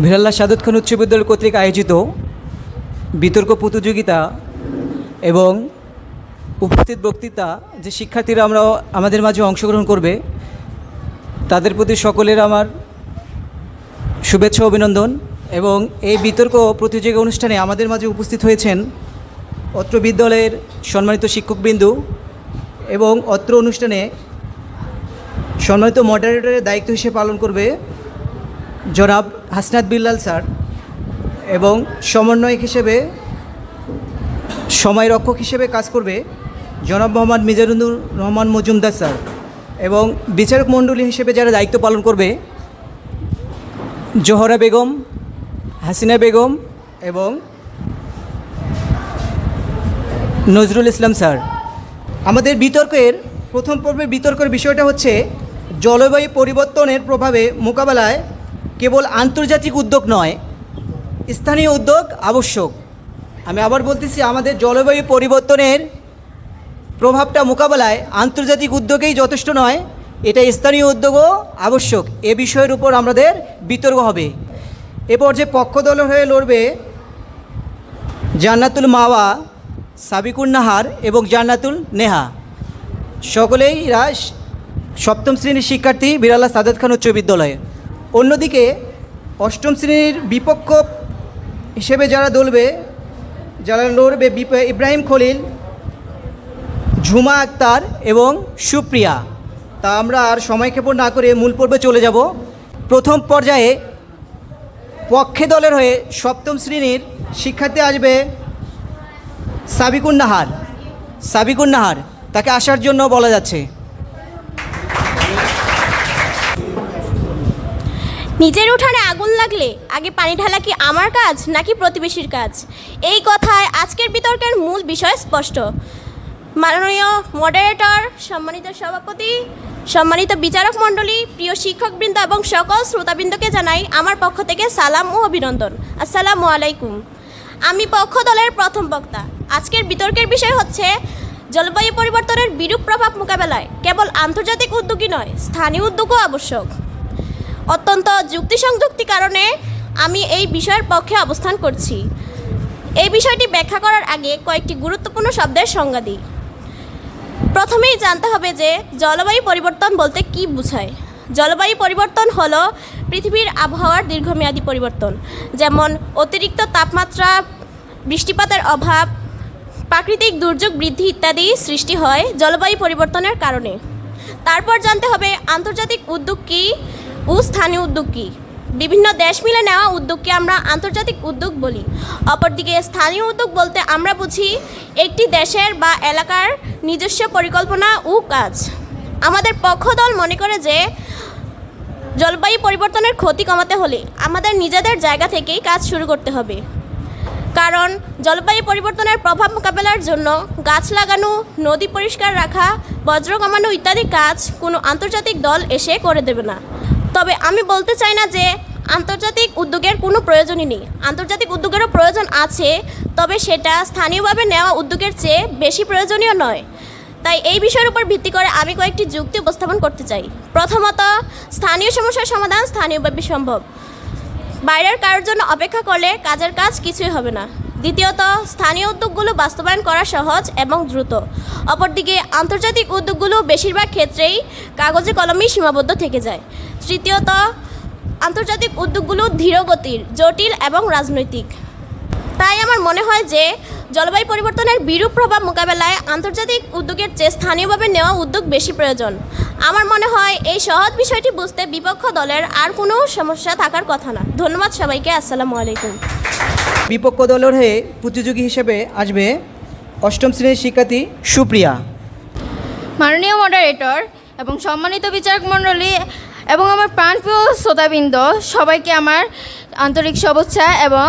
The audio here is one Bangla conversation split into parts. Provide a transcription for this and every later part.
ভিরাল্লাহ সাদত খান উচ্চ বিদ্যালয় কর্তৃক আয়োজিত বিতর্ক প্রতিযোগিতা এবং উপস্থিত বক্তৃতা যে শিক্ষার্থীরা আমাদের মাঝে অংশগ্রহণ করবে তাদের প্রতি সকলের আমার শুভেচ্ছা অভিনন্দন। এবং এই বিতর্ক প্রতিযোগিতা অনুষ্ঠানে আমাদের মাঝে উপস্থিত হয়েছেন অত্র বিদ্যালয়ের সম্মানিত শিক্ষকবৃন্দ এবং অত্র অনুষ্ঠানে সম্মানিত মডারেটরের দায়িত্ব হিসেবে পালন করবে জনাব হাসনাত বিল্লাল স্যার এবং সমন্বয়ক হিসেবে সময়রক্ষক হিসেবে কাজ করবে জনাব মোহাম্মদ মিজানুর রহমান মজুমদার স্যার এবং বিচারক মণ্ডলী হিসেবে যারা দায়িত্ব পালন করবে জোহরা বেগম, হাসিনা বেগম এবং নজরুল ইসলাম স্যার। আমাদের বিতর্কের প্রথম পর্বের বিতর্কের বিষয়টা হচ্ছে জলবায়ু পরিবর্তনের প্রভাবে মোকাবেলায় কেবল আন্তর্জাতিক উদ্যোগ নয়, স্থানীয় উদ্যোগ আবশ্যক। আমি আবার বলতেছি, আমাদের জলবায়ু পরিবর্তনের প্রভাবটা মোকাবেলায় আন্তর্জাতিক উদ্যোগেই যথেষ্ট নয়, এটা স্থানীয় উদ্যোগও আবশ্যক। এ বিষয়ের উপর আমাদের বিতর্ক হবে। এরপর যে পক্ষ দল হয়ে লড়বে জান্নাতুল মাওয়া, সাবিকুন নাহার এবং জান্নাতুল নেহা, সকলেই এরা সপ্তম শ্রেণীর শিক্ষার্থী ভিরাল্লাহ সাদত খান উচ্চ বিদ্যালয়ে। অন্যদিকে অষ্টম শ্রেণীর বিপক্ষ হিসেবে যারা লড়বে ইব্রাহিম খলিল, ঝুমা আক্তার এবং সুপ্রিয়া। তা আমরা আর সময়ক্ষেপণ না করে মূল পর্বে চলে যাব। প্রথম পর্যায়ে পক্ষে দলের হয়ে সপ্তম শ্রেণীর শিক্ষার্থী আসবে সাবিকুন নাহার, তাকে আসার জন্য বলা যাচ্ছে। নিজের উঠানে আগুন লাগলে আগে পানি ঢালা কি আমার কাজ নাকি প্রতিবেশীর কাজ? এই কথায় আজকের বিতর্কের মূল বিষয় স্পষ্ট। মাননীয় মডারেটর, সম্মানিত সভাপতি, সম্মানিত বিচারক মণ্ডলী, প্রিয় শিক্ষকবৃন্দ এবং সকল শ্রোতাবৃন্দকে জানাই আমার পক্ষ থেকে সালাম ও অভিনন্দন। আসসালামু আলাইকুম। আমি পক্ষ দলের প্রথম বক্তা। আজকের বিতর্কের বিষয় হচ্ছে জলবায়ু পরিবর্তনের বিরূপ প্রভাব মোকাবেলায় কেবল আন্তর্জাতিক উদ্যোগই নয়, স্থানীয় উদ্যোগও আবশ্যক। অত্যন্ত যুক্তিসংযুক্তি কারণে আমি এই বিষয়ের পক্ষে অবস্থান করছি। এই বিষয়টি ব্যাখ্যা করার আগে কয়েকটি গুরুত্বপূর্ণ শব্দের সংজ্ঞা দিই। প্রথমেই জানতে হবে যে জলবায়ু পরিবর্তন বলতে কী বোঝায়। জলবায়ু পরিবর্তন হলো পৃথিবীর আবহাওয়ার দীর্ঘমেয়াদী পরিবর্তন, যেমন অতিরিক্ত তাপমাত্রা, বৃষ্টিপাতের অভাব, প্রাকৃতিক দুর্যোগ বৃদ্ধি ইত্যাদি সৃষ্টি হয় জলবায়ু পরিবর্তনের কারণে। তারপর জানতে হবে আন্তর্জাতিক উদ্যোগ কী ও স্থানীয় উদ্যোগ কী। বিভিন্ন দেশ মিলে নেওয়া উদ্যোগকে আমরা আন্তর্জাতিক উদ্যোগ বলি। অপরদিকে স্থানীয় উদ্যোগ বলতে আমরা বুঝি একটি দেশের বা এলাকার নিজস্ব পরিকল্পনা ও কাজ। আমাদের পক্ষ দল মনে করে যে জলবায়ু পরিবর্তনের ক্ষতি কমাতে হলে আমাদের নিজেদের জায়গা থেকেই কাজ শুরু করতে হবে। কারণ জলবায়ু পরিবর্তনের প্রভাব মোকাবেলার জন্য গাছ লাগানো, নদী পরিষ্কার রাখা, বজ্র কমানো ইত্যাদি কাজ কোনো আন্তর্জাতিক দল এসে করে দেবে না। তবে আমি বলতে চাই না যে আন্তর্জাতিক উদ্যোগের কোনো প্রয়োজনই নেই। আন্তর্জাতিক উদ্যোগেরও প্রয়োজন আছে, তবে সেটা স্থানীয়ভাবে নেওয়া উদ্যোগের চেয়ে বেশি প্রয়োজনীয় নয়। তাই এই বিষয়ের উপর ভিত্তি করে আমি কয়েকটি যুক্তি উপস্থাপন করতে চাই। প্রথমত, স্থানীয় সমস্যার সমাধান স্থানীয়ভাবে সম্ভব। বাইরের কারোর জন্য অপেক্ষা করলে কাজের কাজ কিছুই হবে না। দ্বিতীয়ত, স্থানীয় উদ্যোগগুলো বাস্তবায়ন করা সহজ এবং দ্রুত। অপরদিকে আন্তর্জাতিক উদ্যোগগুলো বেশিরভাগ ক্ষেত্রেই কাগজে কলমেই সীমাবদ্ধ থেকে যায়। তৃতীয়ত, আন্তর্জাতিক উদ্যোগগুলো ধীরগতির, জটিল এবং রাজনৈতিক। তাই আমার মনে হয় যে জলবায়ু পরিবর্তনের বিরূপ প্রভাব মোকাবেলায় আন্তর্জাতিক উদ্যোগের চেয়ে স্থানীয়ভাবে নেওয়া উদ্যোগ বেশি প্রয়োজন। আমার মনে হয় এই সহজ বিষয়টি বুঝতে বিপক্ষ দলের আর কোনো সমস্যা থাকার কথা না। ধন্যবাদ সবাইকে। আসসালামু আলাইকুম। বিপক্ষ দলের হয়ে প্রতিযোগী হিসেবে আসবে অষ্টম শ্রেণীর শিক্ষার্থী সুপ্রিয়া। মাননীয় মডারেটর এবং সম্মানিত বিচারক মণ্ডলী এবং আমার প্রাণপ্রিয় শ্রোতাবৃন্দ, সবাইকে আমার আন্তরিক শুভেচ্ছা এবং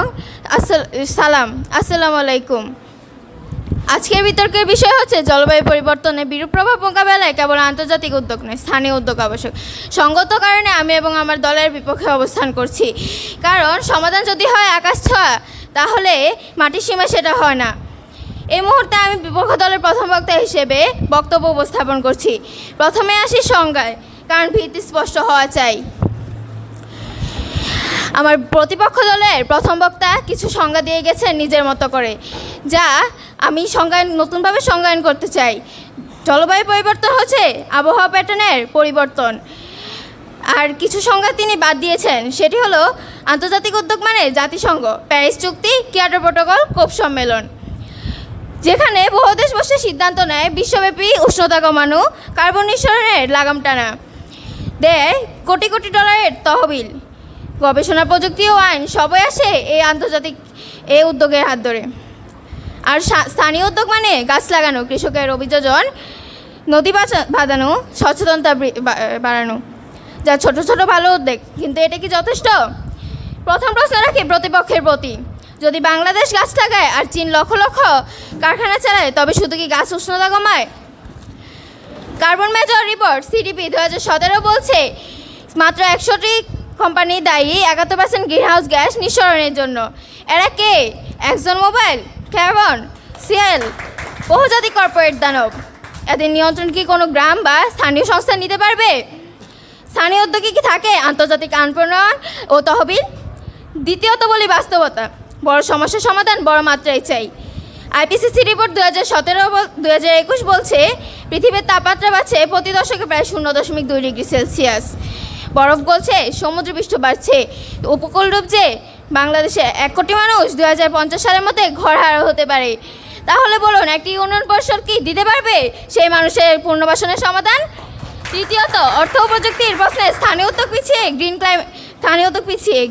সালাম। আসসালামু আলাইকুম। আজকের বিতর্কের বিষয় হচ্ছে জলবায়ু পরিবর্তনের বিরূপ প্রভাব মোকাবেলায় কেবল আন্তর্জাতিক উদ্যোগ নয়, স্থানীয় উদ্যোগ আবশ্যক। সঙ্গত কারণে আমি এবং আমার দলের বিপক্ষে অবস্থান করছি। কারণ সমাধান যদি হয় আকাশ ছোঁয়া, তাহলে মাটির সীমা সেটা হয় না। এই মুহূর্তে আমি বিপক্ষ দলের প্রথম বক্তা হিসেবে বক্তব্য উপস্থাপন করছি। প্রথমে আসি সংজ্ঞায়, কারণ ভিত্তি স্পষ্ট হওয়া চাই। আমার প্রতিপক্ষ দলের প্রথম বক্তা কিছু সংজ্ঞা দিয়ে গেছেন নিজের মতো করে, যা আমি নতুনভাবে সংজ্ঞায়ন করতে চাই। জলবায়ু পরিবর্তন হচ্ছে আবহাওয়া প্যাটার্নের পরিবর্তন। আর কিছু সংজ্ঞা তিনি বাদ দিয়েছেন, সেটি হলো আন্তর্জাতিক উদ্যোগ মানে জাতিসংঘ, প্যারিস চুক্তি, কিয়োটো প্রোটোকল, কোপ সম্মেলন, যেখানে বহু দেশ বসে সিদ্ধান্ত নেয় বিশ্বব্যাপী উষ্ণতা কমানো, কার্বন নিঃসরণের লাগাম টানা, দেয় কোটি কোটি ডলারের তহবিল, গবেষণা, প্রযুক্তি ও আইন সবই আসে এই আন্তর্জাতিক এই উদ্যোগের হাত ধরে। আর স্থানীয় উদ্যোগ মানে গাছ লাগানো, কৃষকের অভিযোজন, নদী বাঁধানো, সচেতনতা বাড়ানো, যা ছোট ছোট ভালো উদ্যোগ। কিন্তু এটা কি যথেষ্ট? প্রথম প্রশ্ন রাখি প্রতিপক্ষের প্রতি, যদি বাংলাদেশ গাছ লাগায় আর চীন লক্ষ লক্ষ কারখানা চালায়, তবে শুধু কি গাছ উষ্ণতা কমায়? কার্বন মেজর রিপোর্ট সিডিপি 2017 বলছে মাত্র 100টি কোম্পানি দায়ী 71% গ্রিনহাউস গ্যাস নিঃসরণের জন্য। এরা কে? এক্সন মোবাইল, ক্যারবন, সিএল, বহুজাতিক কর্পোরেট দানব। এদের নিয়ন্ত্রণ কি কোনো গ্রাম বা স্থানীয় সংস্থা নিতে পারবে? স্থানীয় উদ্যোগে কি থাকে আন্তর্জাতিক আইন প্রণয়ন ও তহবিল? দ্বিতীয়ত বলি বাস্তবতা, বড় সমস্যার সমাধান বড় মাত্রায় চাই। আইপিসিসি রিপোর্ট 2017-2021 বলছে পৃথিবীর তাপমাত্রা বাড়ছে প্রতি দশকে প্রায় 0.2 ডিগ্রি সেলসিয়াস। বরফ গলছে, সমুদ্রপৃষ্ঠ বাড়ছে, উপকূল ডুবছে। বাংলাদেশে 1 কোটি মানুষ 2050 সালের মধ্যে ঘরহারা হতে পারে। তাহলে বলুন, একটি উন্নয়ন পরিষদ কি দিতে পারবে সেই মানুষের পুনর্বাসনের সমাধান? তৃতীয়ত, অর্থ ও প্রযুক্তির প্রশ্নে স্থানীয় উদ্যোগ পিছিয়ে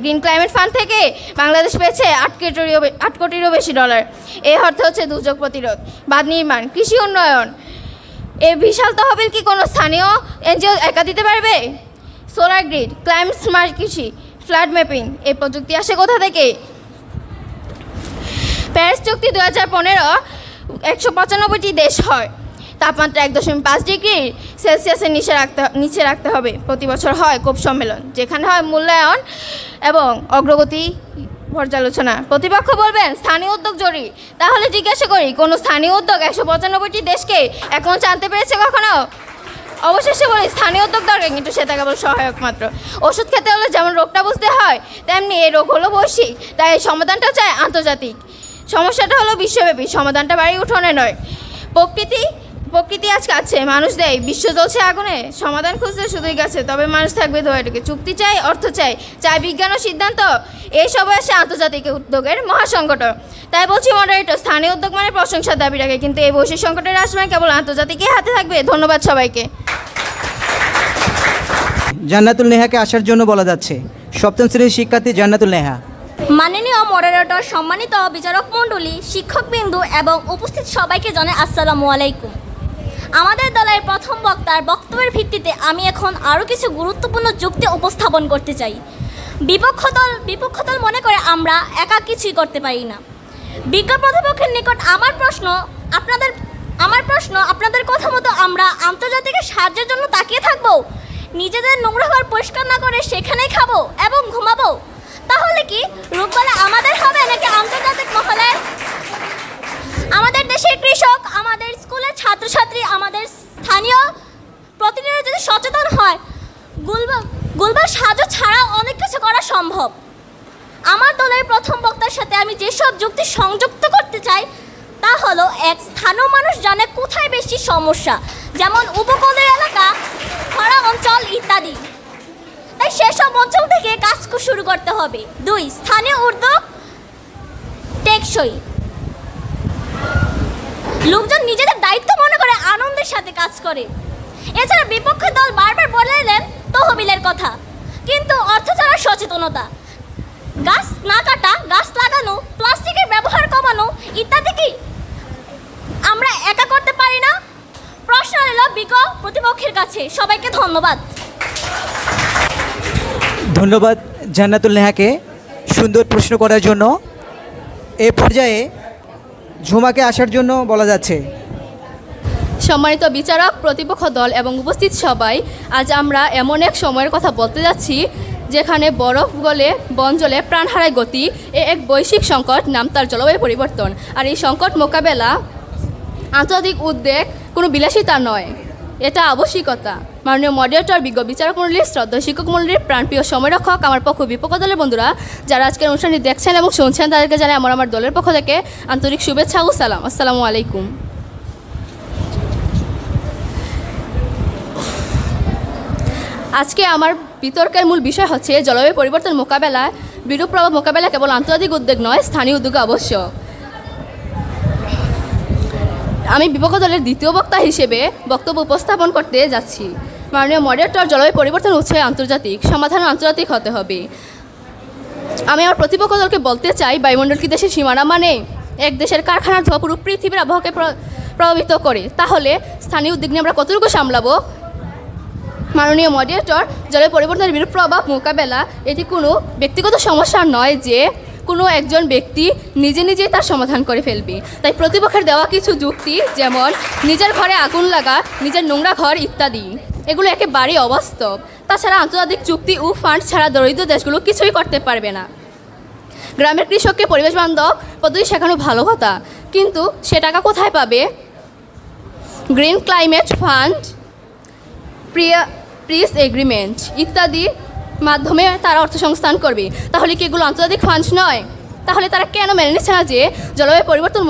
গ্রিন ক্লাইমেট ফান্ড থেকে বাংলাদেশ পেয়েছে 8 কোটিরও বেশি ডলার। এই অর্থ হচ্ছে দুর্যোগ প্রতিরোধ, বাঁধ নির্মাণ, কৃষি উন্নয়ন। এই বিশাল তহবিল কি কোনো স্থানীয় এনজিও একা দিতে পারবে? সোলার গ্রিড, ক্লাইমেট স্মার্ট কৃষি, ফ্লাড ম্যাপিং, এই প্রযুক্তি আসে কোথা থেকে? প্যারিস চুক্তি 2015 195টি দেশ হয়। তাপমাত্রা 1.5 ডিগ্রি সেলসিয়াসের নিচে রাখতে হবে। প্রতি বছর হয় কোপ সম্মেলন, যেখানে হয় মূল্যায়ন এবং অগ্রগতি পর্যালোচনা। প্রতিপক্ষ বলবেন স্থানীয় উদ্যোগ জরুরি। তাহলে জিজ্ঞাসা করি, কোনো স্থানীয় উদ্যোগ 195টি দেশকে এখন জানতে পেরেছে কখনো? অবশেষে বলি, স্থানীয় উদ্যোগ দরকার, কিন্তু সেটা কেবল সহায়ক মাত্র। ওষুধ খেতে হলে যেমন রোগটা বুঝতে হয়, তেমনি এই রোগ হলো বৈশ্বিক, তাই এই সমাধানটা চাই আন্তর্জাতিক। সমস্যাটা হলো বিশ্বব্যাপী, সমাধানটা বাড়ি উঠোনে নয়। প্রকৃতি আজকে আছে, মানুষ দেয়, বিশ্ব জ্বলছে আগুনে। সমাধান খুঁজতে শুধুই গেছে, তবে মানুষ থাকবে ধোয়াটুকে। চুক্তি চাই, অর্থ চাই বিজ্ঞান ও সিদ্ধান্ত। এইসব আসে আন্তর্জাতিক উদ্যোগের মহাসংকট। তাই বলছি মডারেটর, স্থানীয় উদ্যোগ মানে প্রশংসার দাবি রাখে, কিন্তু এই বৈশ্বিক সংকটের আশ্রয় কেবল আন্তর্জাতিকের হাতে থাকবে। ধন্যবাদ সবাইকে। জান্নাতুল নেহাকে আসার জন্য বলা যাচ্ছে। সপ্তম শ্রেণীর শিক্ষার্থী জান্নাতুল নেহা। মাননীয় মডারেটর, সম্মানিত বিচারক মণ্ডলী, শিক্ষকবৃন্দু এবং উপস্থিত সবাইকে জানাই আসসালামু আলাইকুম। আমাদের দলের প্রথম বক্তার বক্তব্যের ভিত্তিতে আমি এখন আরও কিছু গুরুত্বপূর্ণ যুক্তি উপস্থাপন করতে চাই। বিপক্ষ দল মনে করে আমরা একা কিছুই করতে পারি না। বিজ্ঞ প্রতিপক্ষের নিকট আমার প্রশ্ন, আপনাদের কথা মতো আমরা আন্তর্জাতিকের সাহায্যের জন্য তাকিয়ে থাকবো? নিজেদের নোংরা ঘর পরিষ্কার না করে সেখানেই খাবো এবং ঘুমাবো? তাহলে কি রোগবালা আমাদের হবে নাকি আন্তর্জাতিক মহলের? আমাদের দেশের কৃষক, আমাদের স্কুলের ছাত্রছাত্রী, আমাদের স্থানীয় প্রতিনিধি যদি সচেতন হয়, গুলবার সাহায্য ছাড়া অনেক কিছু করা সম্ভব। আমার দলের প্রথম বক্তার সাথে আমি যেসব যুক্তি সংযুক্ত করতে চাই তা হলো, এক, স্থানীয় মানুষ জানে কোথায় বেশি সমস্যা, যেমন উপকূলের এলাকা, খরা অঞ্চল ইত্যাদি। তাই সেসব অঞ্চল থেকে কাজ শুরু করতে হবে। 2, স্থানীয় উদ্যোগ টেকসই। লোকজন নিজেদের দায়িত্ব মনে করে আনন্দের সাথে কাজ করে। এছাড়া বিপক্ষ দল বারবার বলে এলেন তহবিলের কথা, কিন্তু অর্থ ছাড়া সচেতনতা, গাছ না কাটা, গাছ লাগানো, প্লাস্টিকের ব্যবহার কমানো ইত্যাদি কি আমরা একা করতে পারি না? প্রশ্ন এলো বিজ্ঞ প্রতিপক্ষের কাছে। সবাইকে ধন্যবাদ। ধন্যবাদ জান্নাতুল নেহাকে সুন্দর প্রশ্ন করার জন্য। এ পর্যায়ে ঝুমাকে আসার জন্য বলা যাচ্ছে। সম্মানিত বিচারক, প্রতিপক্ষ দল এবং উপস্থিত সবাই, আজ আমরা এমন এক সময়ের কথা বলতে যাচ্ছি যেখানে বরফ গলে, বন জ্বলে, প্রাণ হারায় গতি। এক বৈশ্বিক সংকট, নাম তার জলবায়ু পরিবর্তন। আর এই সংকট মোকাবেলা আন্তর্জাতিক উদ্যোগ কোনো বিলাসিতা নয়, এটা আবশ্যিকতা। মাননীয় মডারেটর, বিজ্ঞ বিচারক মণ্ডলী, শ্রদ্ধা শিক্ষক মণ্ডলীর প্রাণপ্রিয় সময়রক্ষক, আমার পক্ষ বিপক্ষ দলের বন্ধুরা যারা আজকের অনুষ্ঠানটি দেখছেন এবং শুনছেন, তাদেরকে জানাই আমার দলের পক্ষ থেকে আন্তরিক শুভেচ্ছা ও সালাম। আসসালামু আলাইকুম। আজকে আমার বিতর্কের মূল বিষয় হচ্ছে জলবায়ু পরিবর্তন মোকাবেলায় বিরূপ প্রভাব মোকাবেলা কেবল আন্তর্জাতিক উদ্যোগ নয়, স্থানীয় উদ্যোগ আবশ্যক। আমি বিপক্ষ দলের দ্বিতীয় বক্তা হিসেবে বক্তব্য উপস্থাপন করতে যাচ্ছি। মাননীয় মডারেটর, জলবায়ু পরিবর্তন হচ্ছে আন্তর্জাতিক, সমাধান আন্তর্জাতিক হতে হবে। আমি আমার প্রতিপক্ষ দলকে বলতে চাই, বায়ুমণ্ডল কি দেশের সীমানা মানে? এক দেশের কারখানার ধোঁয়া পুরো পৃথিবীর আবহাওয়াকে প্রভাবিত করে, তাহলে স্থানীয় উদ্যোগ নিয়ে আমরা কতটুকু সামলাবো? মাননীয় মডারেটর, জলবায়ু পরিবর্তনের বিরূপ প্রভাব মোকাবেলা এটি কোনো ব্যক্তিগত সমস্যা নয় যে কোনো একজন ব্যক্তি নিজে নিজেই তার সমাধান করে ফেলবে। তাই প্রতিপক্ষের দেওয়া কিছু যুক্তি, যেমন নিজের ঘরে আগুন লাগা, নিজের নোংরা ঘর ইত্যাদি, এগুলো একেবারেই অবাস্তব। তাছাড়া আন্তর্জাতিক চুক্তি ও ফান্ড ছাড়া দরিদ্র দেশগুলো কিছুই করতে পারবে না। গ্রামের কৃষককে পরিবেশ বান্ধব পদ্ধতি শেখানো ভালো কথা, কিন্তু সে টাকা কোথায় পাবে? গ্রিন ক্লাইমেট ফান্ড, প্রিস এগ্রিমেন্ট ইত্যাদির মাধ্যমে তারা অর্থ সংস্থান করবে। তাহলে কি এগুলো আন্তর্জাতিক ফান্ড নয়? তাহলে তারা কেন মেনে নিচ্ছে না যে জলবায়ু পরিবর্তন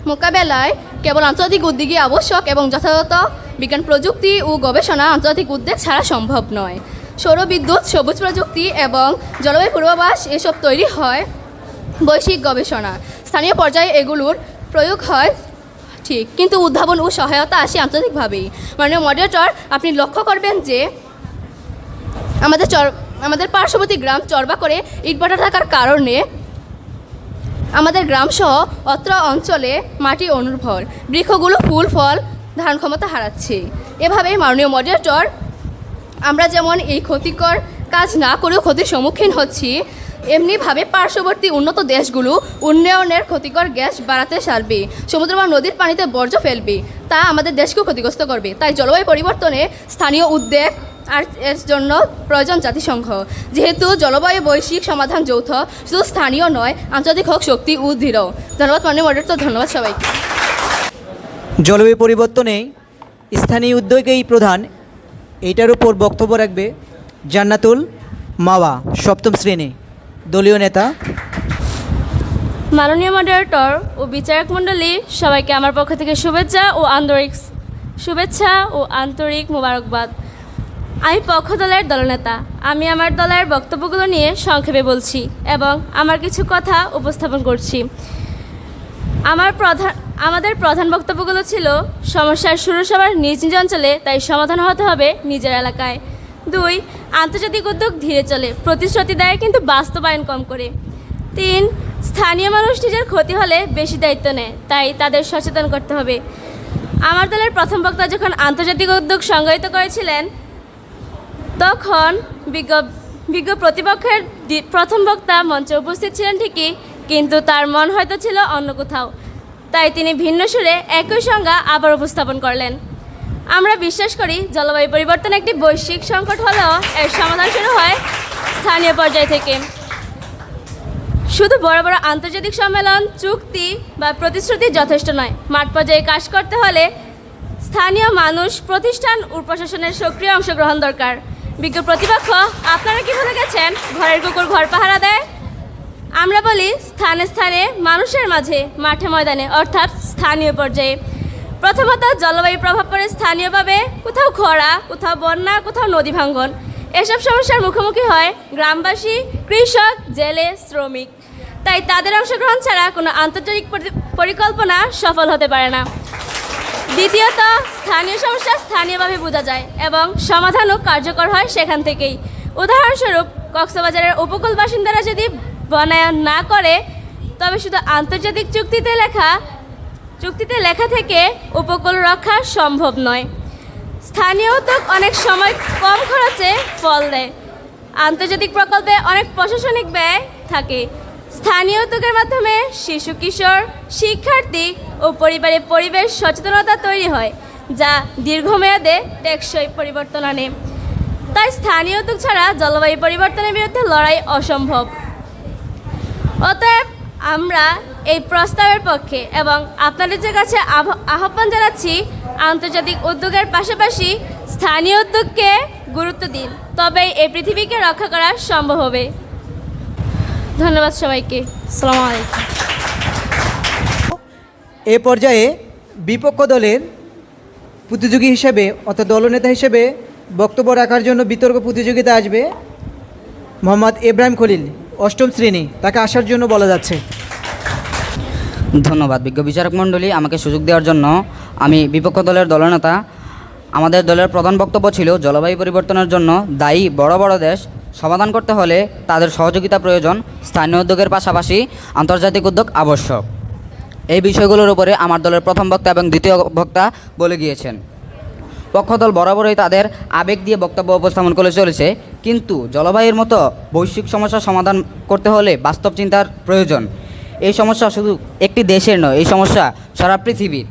মোকাবেলায় কেবল আন্তর্জাতিক উদ্যোগই আবশ্যক এবং যথাযথ বিজ্ঞান প্রযুক্তি ও গবেষণা আন্তর্জাতিক উদ্যোগ ছাড়া সম্ভব নয়? সৌরবিদ্যুৎ, সবুজ প্রযুক্তি এবং জলবায়ু পূর্বাভাস এসব তৈরি হয় বৈশ্বিক গবেষণা, স্থানীয় পর্যায়ে এগুলোর প্রয়োগ হয় ঠিক, কিন্তু উদ্ভাবন ও সহায়তা আসে আন্তর্জাতিকভাবেই। মাননীয় মডারেটর, আপনি লক্ষ্য করবেন যে আমাদের পার্শ্ববর্তী গ্রাম চরবা করে ইটভাটা থাকার কারণে আমাদের গ্রামসহ অত্র অঞ্চলে মাটি অনুর্বর, বৃক্ষগুলো ফুল ফল ধারণ ক্ষমতা হারাচ্ছে। এভাবে মাননীয় মডারেটর, আমরা যেমন এই ক্ষতিকর কাজ না করেও ক্ষতির সম্মুখীন হচ্ছি, এমনিভাবে পার্শ্ববর্তী উন্নত দেশগুলো উন্নয়নের ক্ষতিকর গ্যাস বাড়াতে সারবে, সমুদ্র বা নদীর পানিতে বর্জ্য ফেলবে, তা আমাদের দেশকেও ক্ষতিগ্রস্ত করবে। তাই জলবায়ু পরিবর্তনে স্থানীয় উদ্যোগ আর এর জন্য প্রয়োজন জাতিসংঘ। যেহেতু জলবায়ু বৈশ্বিক সমাধান যৌথ, শুধু স্থানীয় নয়, আন্তর্জাতিক হোক শক্তি ও দৃঢ়। ধন্যবাদ মাননীয় মডারেটর, ধন্যবাদ সবাইকে। জলবায়ু পরিবর্তনে স্থানীয় উদ্যোগেই প্রধান, এইটার উপর বক্তব্য রাখবে জান্নাতুল মাওয়া, সপ্তম শ্রেণী, দলীয় নেতা। মাননীয় মডারেটর ও বিচারক মণ্ডলী, সবাইকে আমার পক্ষ থেকে শুভেচ্ছা ও আন্তরিক মোবারকবাদ। আমি পক্ষ দলের দলনেতা। আমি আমার দলের বক্তব্যগুলো নিয়ে সংক্ষেপে বলছি এবং আমার কিছু কথা উপস্থাপন করছি। আমাদের প্রধান বক্তব্যগুলো ছিল, সমস্যার শুরু সবার নিজ নিজ অঞ্চলে, তাই সমাধান হতে হবে নিজের এলাকায়। 2, আন্তর্জাতিক উদ্যোগ ধীরে চলে, প্রতিশ্রুতি দেয় কিন্তু বাস্তবায়ন কম করে। 3, স্থানীয় মানুষ নিজের ক্ষতি হলে বেশি দায়িত্ব নেয়, তাই তাদের সচেতন করতে হবে। আমার দলের প্রথম বক্তা যখন আন্তর্জাতিক উদ্যোগ সংজ্ঞায়িত করেছিলেন, তখন বিজ্ঞ প্রতিপক্ষের প্রথম বক্তা মঞ্চে উপস্থিত ছিলেন ঠিকই, কিন্তু তার মন হয়তো ছিল অন্য কোথাও, তাই তিনি ভিন্ন সুরে একই সংজ্ঞা আবার উপস্থাপন করলেন। আমরা বিশ্বাস করি জলবায়ু পরিবর্তন একটি বৈশ্বিক সংকট হলেও এর সমাধান শুরু হয় স্থানীয় পর্যায় থেকে। শুধু বড় বড় আন্তর্জাতিক সম্মেলন, চুক্তি বা প্রতিশ্রুতি যথেষ্ট নয়। মাঠ পর্যায়ে কাজ করতে হলে স্থানীয় মানুষ, প্রতিষ্ঠান ও প্রশাসনের সক্রিয় অংশগ্রহণ দরকার। বিজ্ঞ প্রতিপক্ষ, আপনারা কি ভুলে গেছেন ঘরের কুকুর ঘর পাহারা দেয়? আমরা বলি স্থানে স্থানে, মানুষের মাঝে, মাঠে ময়দানে, অর্থাৎ স্থানীয় পর্যায়ে। প্রথমত, জলবায়ু প্রভাব পড়ে স্থানীয়ভাবে, কোথাও খরা, কোথাও বন্যা, কোথাও নদী ভাঙ্গন। এসব সমস্যার মুখোমুখি হয় গ্রামবাসী, কৃষক, জেলে, শ্রমিক। তাই তাদের অংশগ্রহণ ছাড়া কোনো আন্তর্জাতিক পরিকল্পনা সফল হতে পারে না। দ্বিতীয়ত, স্থানীয় সমস্যা স্থানীয়ভাবে বোঝা যায় এবং সমাধানও কার্যকর হয় সেখান থেকেই। উদাহরণস্বরূপ, কক্সবাজারের উপকূল বাসিন্দারা যদি বনায়ন না করে, তবে শুধু আন্তর্জাতিক চুক্তিতে লেখা থেকে উপকূল রক্ষা সম্ভব নয়। স্থানীয় উদ্যোগ অনেক সময় কম খরচে ফল দেয়। আন্তর্জাতিক প্রকল্পে অনেক প্রশাসনিক ব্যয় থাকে। স্থানীয় উদ্যোগের মাধ্যমে শিশু, কিশোর, শিক্ষার্থী ও পরিবারে পরিবেশ সচেতনতা তৈরি হয়, যা দীর্ঘমেয়াদে টেকসই পরিবর্তন আনে। তাই স্থানীয় উদ্যোগ ছাড়া জলবায়ু পরিবর্তনের বিরুদ্ধে লড়াই অসম্ভব। অতএব আমরা এই প্রস্তাবের পক্ষে এবং আপনাদের কাছে আহ্বান জানাচ্ছি, আন্তর্জাতিক উদ্যোগের পাশাপাশি স্থানীয় উদ্যোগকে গুরুত্ব দিন, তবেই এই পৃথিবীকে রক্ষা করা সম্ভব হবে। ধন্যবাদ সবাইকে। আসসালামু আলাইকুম। এ পর্যায়ে বিপক্ষ দলের প্রতিযোগী হিসেবে অর্থাৎ দলনেতা হিসেবে বক্তব্য রাখার জন্য বিতর্ক প্রতিযোগিতা আসবে মোহাম্মদ ইব্রাহিম খলিল, অষ্টম শ্রেণী। তাকে আসার জন্য বলা যাচ্ছে। ধন্যবাদ বিজ্ঞ বিচারক মণ্ডলী আমাকে সুযোগ দেওয়ার জন্য। আমি বিপক্ষ দলের দলনেতা। আমাদের দলের প্রধান বক্তব্য ছিল জলবায়ু পরিবর্তনের জন্য দায়ী বড় বড় দেশ, সমাধান করতে হলে তাদের সহযোগিতা প্রয়োজন, স্থানীয় উদ্যোগের পাশাপাশি আন্তর্জাতিক উদ্যোগ আবশ্যক। এই বিষয়গুলোর উপরে আমার দলের প্রথম বক্তা এবং দ্বিতীয় বক্তা বলে গিয়েছেন। পক্ষদল বরাবরই তাদের আবেগ দিয়ে বক্তব্য উপস্থাপন করে চলেছে, কিন্তু জলবায়ুর মতো বৈশ্বিক সমস্যার সমাধান করতে হলে বাস্তব চিন্তার প্রয়োজন। এই সমস্যা শুধু একটি দেশের নয়, এই সমস্যা সারা পৃথিবীর।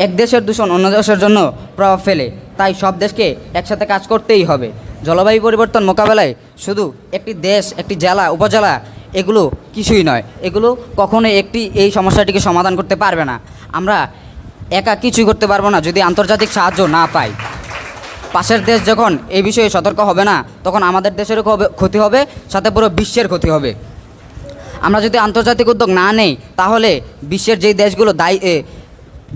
এক দেশের দূষণ অন্য দেশের জন্য প্রভাব ফেলে, তাই সব দেশকে একসাথে কাজ করতেই হবে। জলবায়ু পরিবর্তন মোকাবেলায় শুধু একটি দেশ, একটি জেলা, উপজেলা এগুলো কিছুই নয়। এগুলো কখনোই এই সমস্যাটিকে সমাধান করতে পারবে না। আমরা একা কিছুই করতে পারবো না যদি আন্তর্জাতিক সাহায্য না পাই। পাশের দেশ যখন এই বিষয়ে সতর্ক হবে না, তখন আমাদের দেশেরও ক্ষতি হবে, সাথে পুরো বিশ্বের ক্ষতি হবে। আমরা যদি আন্তর্জাতিক উদ্যোগ না নেই, তাহলে বিশ্বের যেই দেশগুলো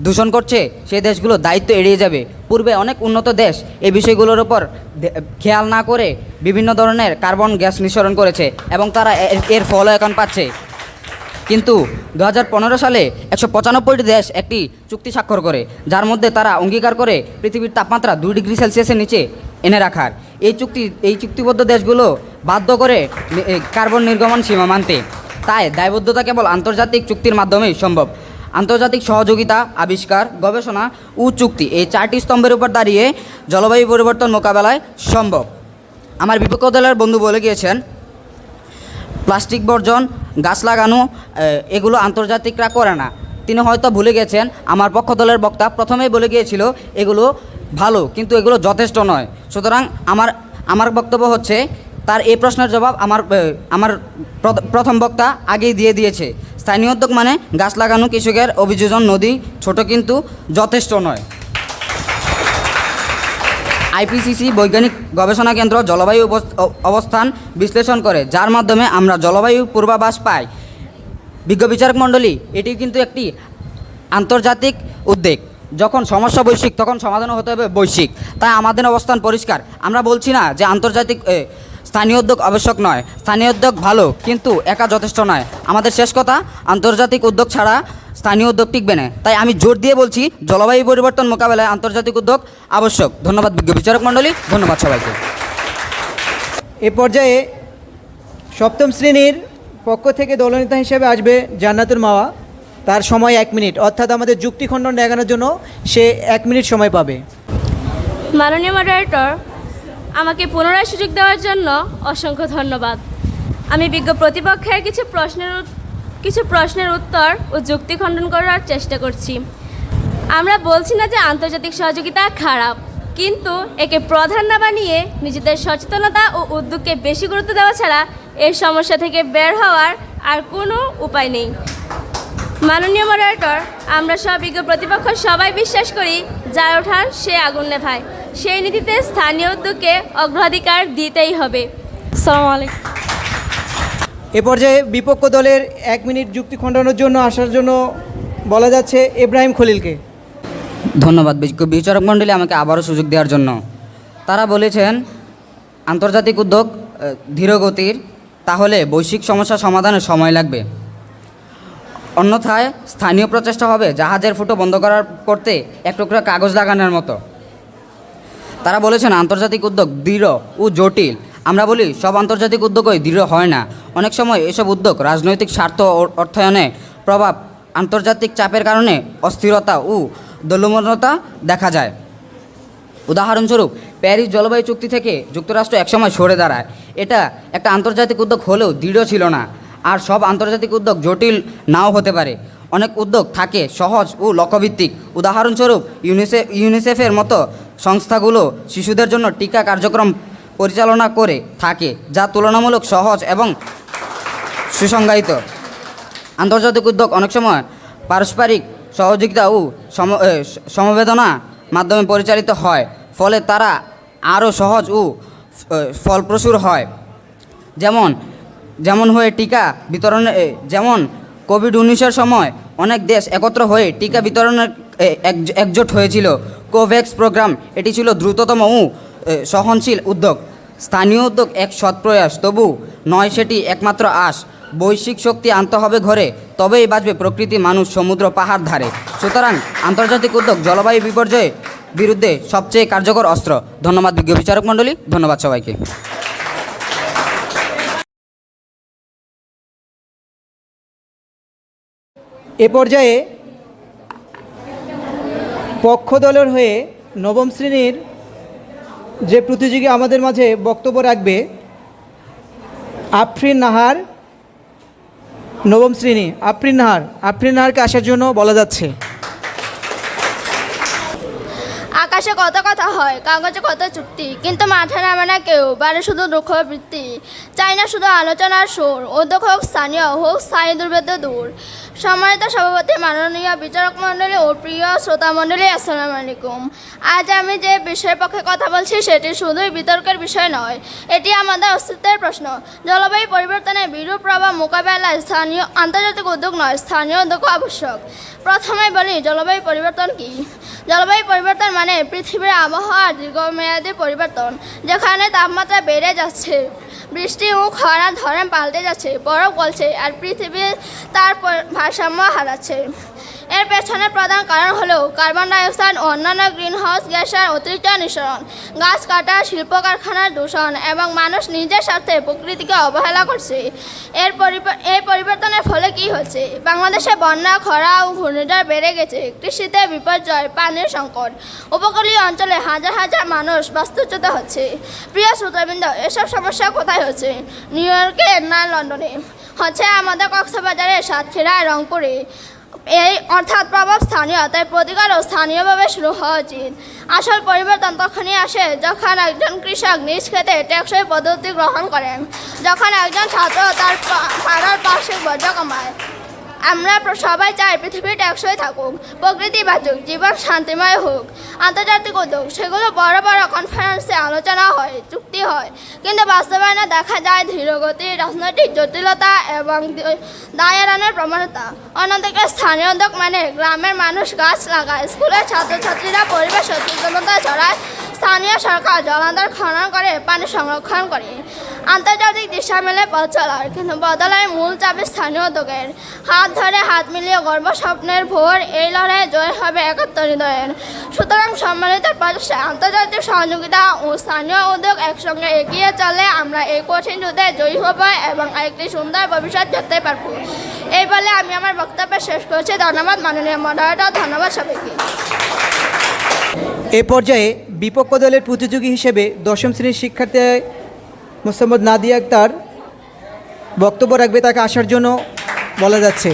দূষণ করছে সেই দেশগুলো দায়িত্ব এড়িয়ে যাবে। পূর্বে অনেক উন্নত দেশ এই বিষয়গুলোর উপর খেয়াল না করে বিভিন্ন ধরনের কার্বন গ্যাস নিঃসরণ করেছে এবং তারা এর ফলও এখন পাচ্ছে। কিন্তু 2015 সালে 195টি দেশ একটি চুক্তি স্বাক্ষর করে, যার মধ্যে তারা অঙ্গীকার করে পৃথিবীর তাপমাত্রা 2 ডিগ্রি সেলসিয়াসের নিচে এনে রাখার। এই চুক্তিবদ্ধ দেশগুলো বাধ্য করে কার্বন নির্গমন সীমা মানতে। তাই দায়বদ্ধতা কেবল আন্তর্জাতিক চুক্তির মাধ্যমেই সম্ভব। আন্তর্জাতিক সহযোগিতা, আবিষ্কার, গবেষণা ও চুক্তি, এই 4টি স্তম্ভের উপর দাঁড়িয়ে জলবায়ু পরিবর্তন মোকাবেলায় সম্ভব। আমার বিপক্ষ দলের বন্ধু বলে গিয়েছেন প্লাস্টিক বর্জন, গাছ লাগানো এগুলো আন্তর্জাতিকরা করে না। তিনি হয়তো ভুলে গেছেন, আমার পক্ষ দলের বক্তা প্রথমেই বলে গিয়েছিল এগুলো ভালো, কিন্তু এগুলো যথেষ্ট নয়। সুতরাং আমার বক্তব্য হচ্ছে, তার এই প্রশ্নের জবাব আমার প্রথম বক্তা আগেই দিয়ে দিয়েছে। স্থানীয় উদ্যোগ মানে গাছ লাগানো, কৃষকের অভিযোজন, নদী ছোট কিন্তু যথেষ্ট নয়। আইপিসিসি বৈজ্ঞানিক গবেষণা কেন্দ্র জলবায়ু অবস্থান বিশ্লেষণ করে, যার মাধ্যমে আমরা জলবায়ু পূর্বাভাস পাই। বিজ্ঞ বিচারক মণ্ডলী, এটি কিন্তু একটি আন্তর্জাতিক উদ্যোগ। যখন সমস্যা বৈশ্বিক, তখন সমাধানও হতে হবে বৈশ্বিক। তাই আমাদের অবস্থান পরিষ্কার। আমরা বলছি না যে স্থানীয় উদ্যোগ আবশ্যক নয়, স্থানীয় উদ্যোগ ভালো, কিন্তু একা যথেষ্ট নয়। আমাদের শেষ কথা, আন্তর্জাতিক উদ্যোগ ছাড়া স্থানীয় উদ্যোগ টিকবে না। তাই আমি জোর দিয়ে বলছি, জলবায়ু পরিবর্তন মোকাবেলায় আন্তর্জাতিক উদ্যোগ আবশ্যক। ধন্যবাদ বিজ্ঞ বিচারক মণ্ডলী, ধন্যবাদ সবাইকে। এ পর্যায়ে সপ্তম শ্রেণীর পক্ষ থেকে দলনেতা হিসেবে আসবে জান্নাতুল মাওয়া। তার সময় 1 মিনিট, অর্থাৎ আমাদের যুক্তি খণ্ডন দেখানোর জন্য সে 1 মিনিট সময় পাবে। মাননীয় মডারেটর, আমাকে পুনরায় সুযোগ দেওয়ার জন্য অসংখ্য ধন্যবাদ। আমি বিজ্ঞ প্রতিপক্ষের কিছু প্রশ্নের উত্তর ও যুক্তি খণ্ডন করার চেষ্টা করছি। আমরা বলছি না যে আন্তর্জাতিক সহযোগিতা খারাপ, কিন্তু একে প্রধান না বানিয়ে নিজেদের সচেতনতা ও উদ্যোগকে বেশি গুরুত্ব দেওয়া ছাড়া এই সমস্যা থেকে বের হওয়ার আর কোনো উপায় নেই। মাননীয় মডারেটর, আমরা সব বিজ্ঞ প্রতিপক্ষ সবাই বিশ্বাস করি, যার ওঠান সে আগুন নেভায়। সেই নীতিতে স্থানীয় উদ্যোগকে অগ্রাধিকার দিতেই হবে। আসসালামু আলাইকুম। এ পর্যায়ে বিপক্ষ দলের 1 মিনিট যুক্তি খণ্ডনের জন্য আসার জন্য বলা যাচ্ছে ইব্রাহিম খলিলকে। ধন্যবাদ বিজ্ঞ বিচারক মণ্ডলী আমাকে আবারও সুযোগ দেওয়ার জন্য। তারা বলেছেন আন্তর্জাতিক উদ্যোগ ধীরগতির, তাহলে বৈশ্বিক সমস্যা সমাধানে সময় লাগবে। অন্যথায় স্থানীয় প্রচেষ্টা হবে জাহাজের ফুটো বন্ধ করতে এক টুকরা কাগজ লাগানোর মতো। তারা বলেছেন আন্তর্জাতিক উদ্যোগ দৃঢ় ও জটিল। আমরা বলি সব আন্তর্জাতিক উদ্যোগই দৃঢ় হয় না। অনেক সময় এসব উদ্যোগ রাজনৈতিক স্বার্থ অর্থায়নে প্রভাব, আন্তর্জাতিক চাপের কারণে অস্থিরতা ও দোলনমনতা দেখা যায়। উদাহরণস্বরূপ, প্যারিস জলবায়ু চুক্তি থেকে যুক্তরাষ্ট্র একসময় সরে দাঁড়ায়। এটা একটা আন্তর্জাতিক উদ্যোগ হলেও দৃঢ় ছিল না। আর সব আন্তর্জাতিক উদ্যোগ জটিল নাও হতে পারে। অনেক উদ্যোগ থাকে সহজ ও লক্ষ্যভিত্তিক। উদাহরণস্বরূপ, ইউনিসেফের মতো সংস্থাগুলো শিশুদের জন্য টিকা কার্যক্রম পরিচালনা করে থাকে, যা তুলনামূলক সহজ এবং সুসংজ্ঞায়িত। আন্তর্জাতিক উদ্যোগ অনেক সময় পারস্পরিক সহযোগিতা ও সমবেদনা মাধ্যমে পরিচালিত হয়। ফলে তারা আরও সহজ ও ফলপ্রসূ হয়। যেমন হয়ে টিকা বিতরণে যেমন কোভিড-19 সময় অনেক দেশ একত্র হয়ে টিকা বিতরণের একজোট হয়েছিল। কোভ্যাক্স প্রোগ্রাম এটি ছিল দ্রুততম ও সহনশীল উদ্যোগ। স্থানীয় উদ্যোগ এক সৎ প্রয়াস, তবু নয় সেটি একমাত্র আশ। বৈশ্বিক শক্তি আনতে হবে ঘরে, তবেই বাঁচবে প্রকৃতি, মানুষ, সমুদ্র, পাহাড় ধারে। সুতরাং আন্তর্জাতিক উদ্যোগ জলবায়ু বিপর্যয়ের বিরুদ্ধে সবচেয়ে কার্যকর অস্ত্র। ধন্যবাদ বিজ্ঞ বিচারক মণ্ডলী, ধন্যবাদ সবাইকে। এ পর্যায়ে পক্ষ দলের হয়ে নবম শ্রেণীর যে প্রতিযোগী আমাদের মাঝে বক্তব্য রাখবে, আফরিন নাহার, নবম শ্রেণী আফরিন নাহারকে আসার জন্য বলা যাচ্ছে। আকাশে কত কথা হয়, কাগজে কত চুক্তি, কিন্তু মাঠে নামে না কেউ, বাড়ে শুধু দুঃখ বৃত্তি। চাই না শুধু আলোচনার সুর, উদ্যোগ হোক স্থানীয়, হোক স্থায়ী দুর্ভেদ্য দূর। সম্মানিত সভাপতি, মাননীয় বিচারক মণ্ডলী ও প্রিয় শ্রোতা মণ্ডলী, আসসালামু আলাইকুম। আজ আমি যে বিষয়ের পক্ষে কথা বলছি সেটি শুধুই বিতর্কের বিষয় নয়, এটি আমাদের অস্তিত্বের প্রশ্ন। জলবায়ু পরিবর্তনের বিরূপ প্রভাব মোকাবেলায় স্থানীয় আন্তর্জাতিক উদ্যোগ নয়, স্থানীয় উদ্যোগ আবশ্যক। প্রথমে বলি, জলবায়ু পরিবর্তন কী? জলবায়ু পরিবর্তন মানে পৃথিবীর আবহাওয়ার দীর্ঘমেয়াদী পরিবর্তন, যেখানে তাপমাত্রা বেড়ে যাচ্ছে, বৃষ্টি ও খরার ধরন পাল্টে যাচ্ছে, বরফ গলছে আর পৃথিবী তার ভারসাম্য হারাচ্ছে। এর পেছনে প্রধান কারণ হলো কার্বন ডাইঅক্সাইড ও অন্যান্য গ্রিনহাউস গ্যাসের অতিরিক্ত নিঃসরণ, গাছ কাটা, শিল্প কারখানার দূষণ এবং মানুষ নিজের স্বার্থে প্রকৃতিকে অবহেলা করছে। এই পরিবর্তনের ফলে কি হচ্ছে? বাংলাদেশে বন্যা, খরা ও ঘূর্ণিঝড় বেড়ে গেছে, কৃষিতে বিপর্যয়, পানির সংকট, উপকূলীয় অঞ্চলে হাজার হাজার মানুষ বাস্তুচ্যুত হচ্ছে। প্রিয় শ্রোতাবৃন্দ, এসব সমস্যা কোথায় হচ্ছে? নিউ ইয়র্কে না লন্ডনে? হচ্ছে আমাদের কক্সবাজারে, সাতক্ষীরায়, রংপুরে। এই অর্থাৎ প্রভাব স্থানীয়, তাই প্রতিকারও স্থানীয়ভাবে শুরু হওয়া উচিত। আসল পরিবর্তন তখনই আসে যখন একজন কৃষক নিজ খেতে টেকসই পদ্ধতি গ্রহণ করেন, যখন একজন ছাত্র তার পাড়ার পার্শ্বিক বর্জ্য কমায়। আমরা সবাই চাই পৃথিবী টেকসই থাকুক, প্রকৃতি বাঁচুক, জীবন শান্তিময় হোক। আন্তর্জাতিক উদ্যোগ সেগুলো বড় বড় কনফারেন্সে আলোচনা হয়, চুক্তি হয়, কিন্তু বাস্তবায়নে দেখা যায় ধীরগতি, রাজনৈতিক জটিলতা এবং দায় এড়ানোর প্রবণতা। অন্যদিকে স্থানীয় উদ্যোগ মানে গ্রামের মানুষ গাছ লাগায়, স্কুলের ছাত্রছাত্রীরা পরিবেশ সচেতনতা ছড়ায়, স্থানীয় সরকার জলাধার খনন করে পানি সংরক্ষণ করে। আন্তর্জাতিক দিশা মেলে পথ চলার, কিন্তু বদলায় মূল চাবি স্থানীয় উদ্যোগের। হাত ধরে হাত মিলিয়ে গর্ব স্বপ্নের ভোর, এই লড়াইয়ে জয় হবে একাত্তর হৃদয়ের। সুতরাং সম্মানিত প্রচেষ্টা, আন্তর্জাতিক সহযোগিতা ও স্থানীয় উদ্যোগ একসঙ্গে এগিয়ে চলে আমরা এই কঠিন যুদ্ধে জয়ী হব এবং একটি সুন্দর ভবিষ্যৎ গড়তে পারব। এই বলে আমি আমার বক্তব্য শেষ করছি। ধন্যবাদ মাননীয় মডারেটর, ধন্যবাদ সবাইকে। এ পর্যায়ে বিপক্ষ দলের প্রতিযোগী হিসেবে দশম শ্রেণীর শিক্ষার্থী মোহাম্মদ নাদিয়া আক্তার বক্তব্য রাখবে, তাকে আসার জন্য বলা যাচ্ছে।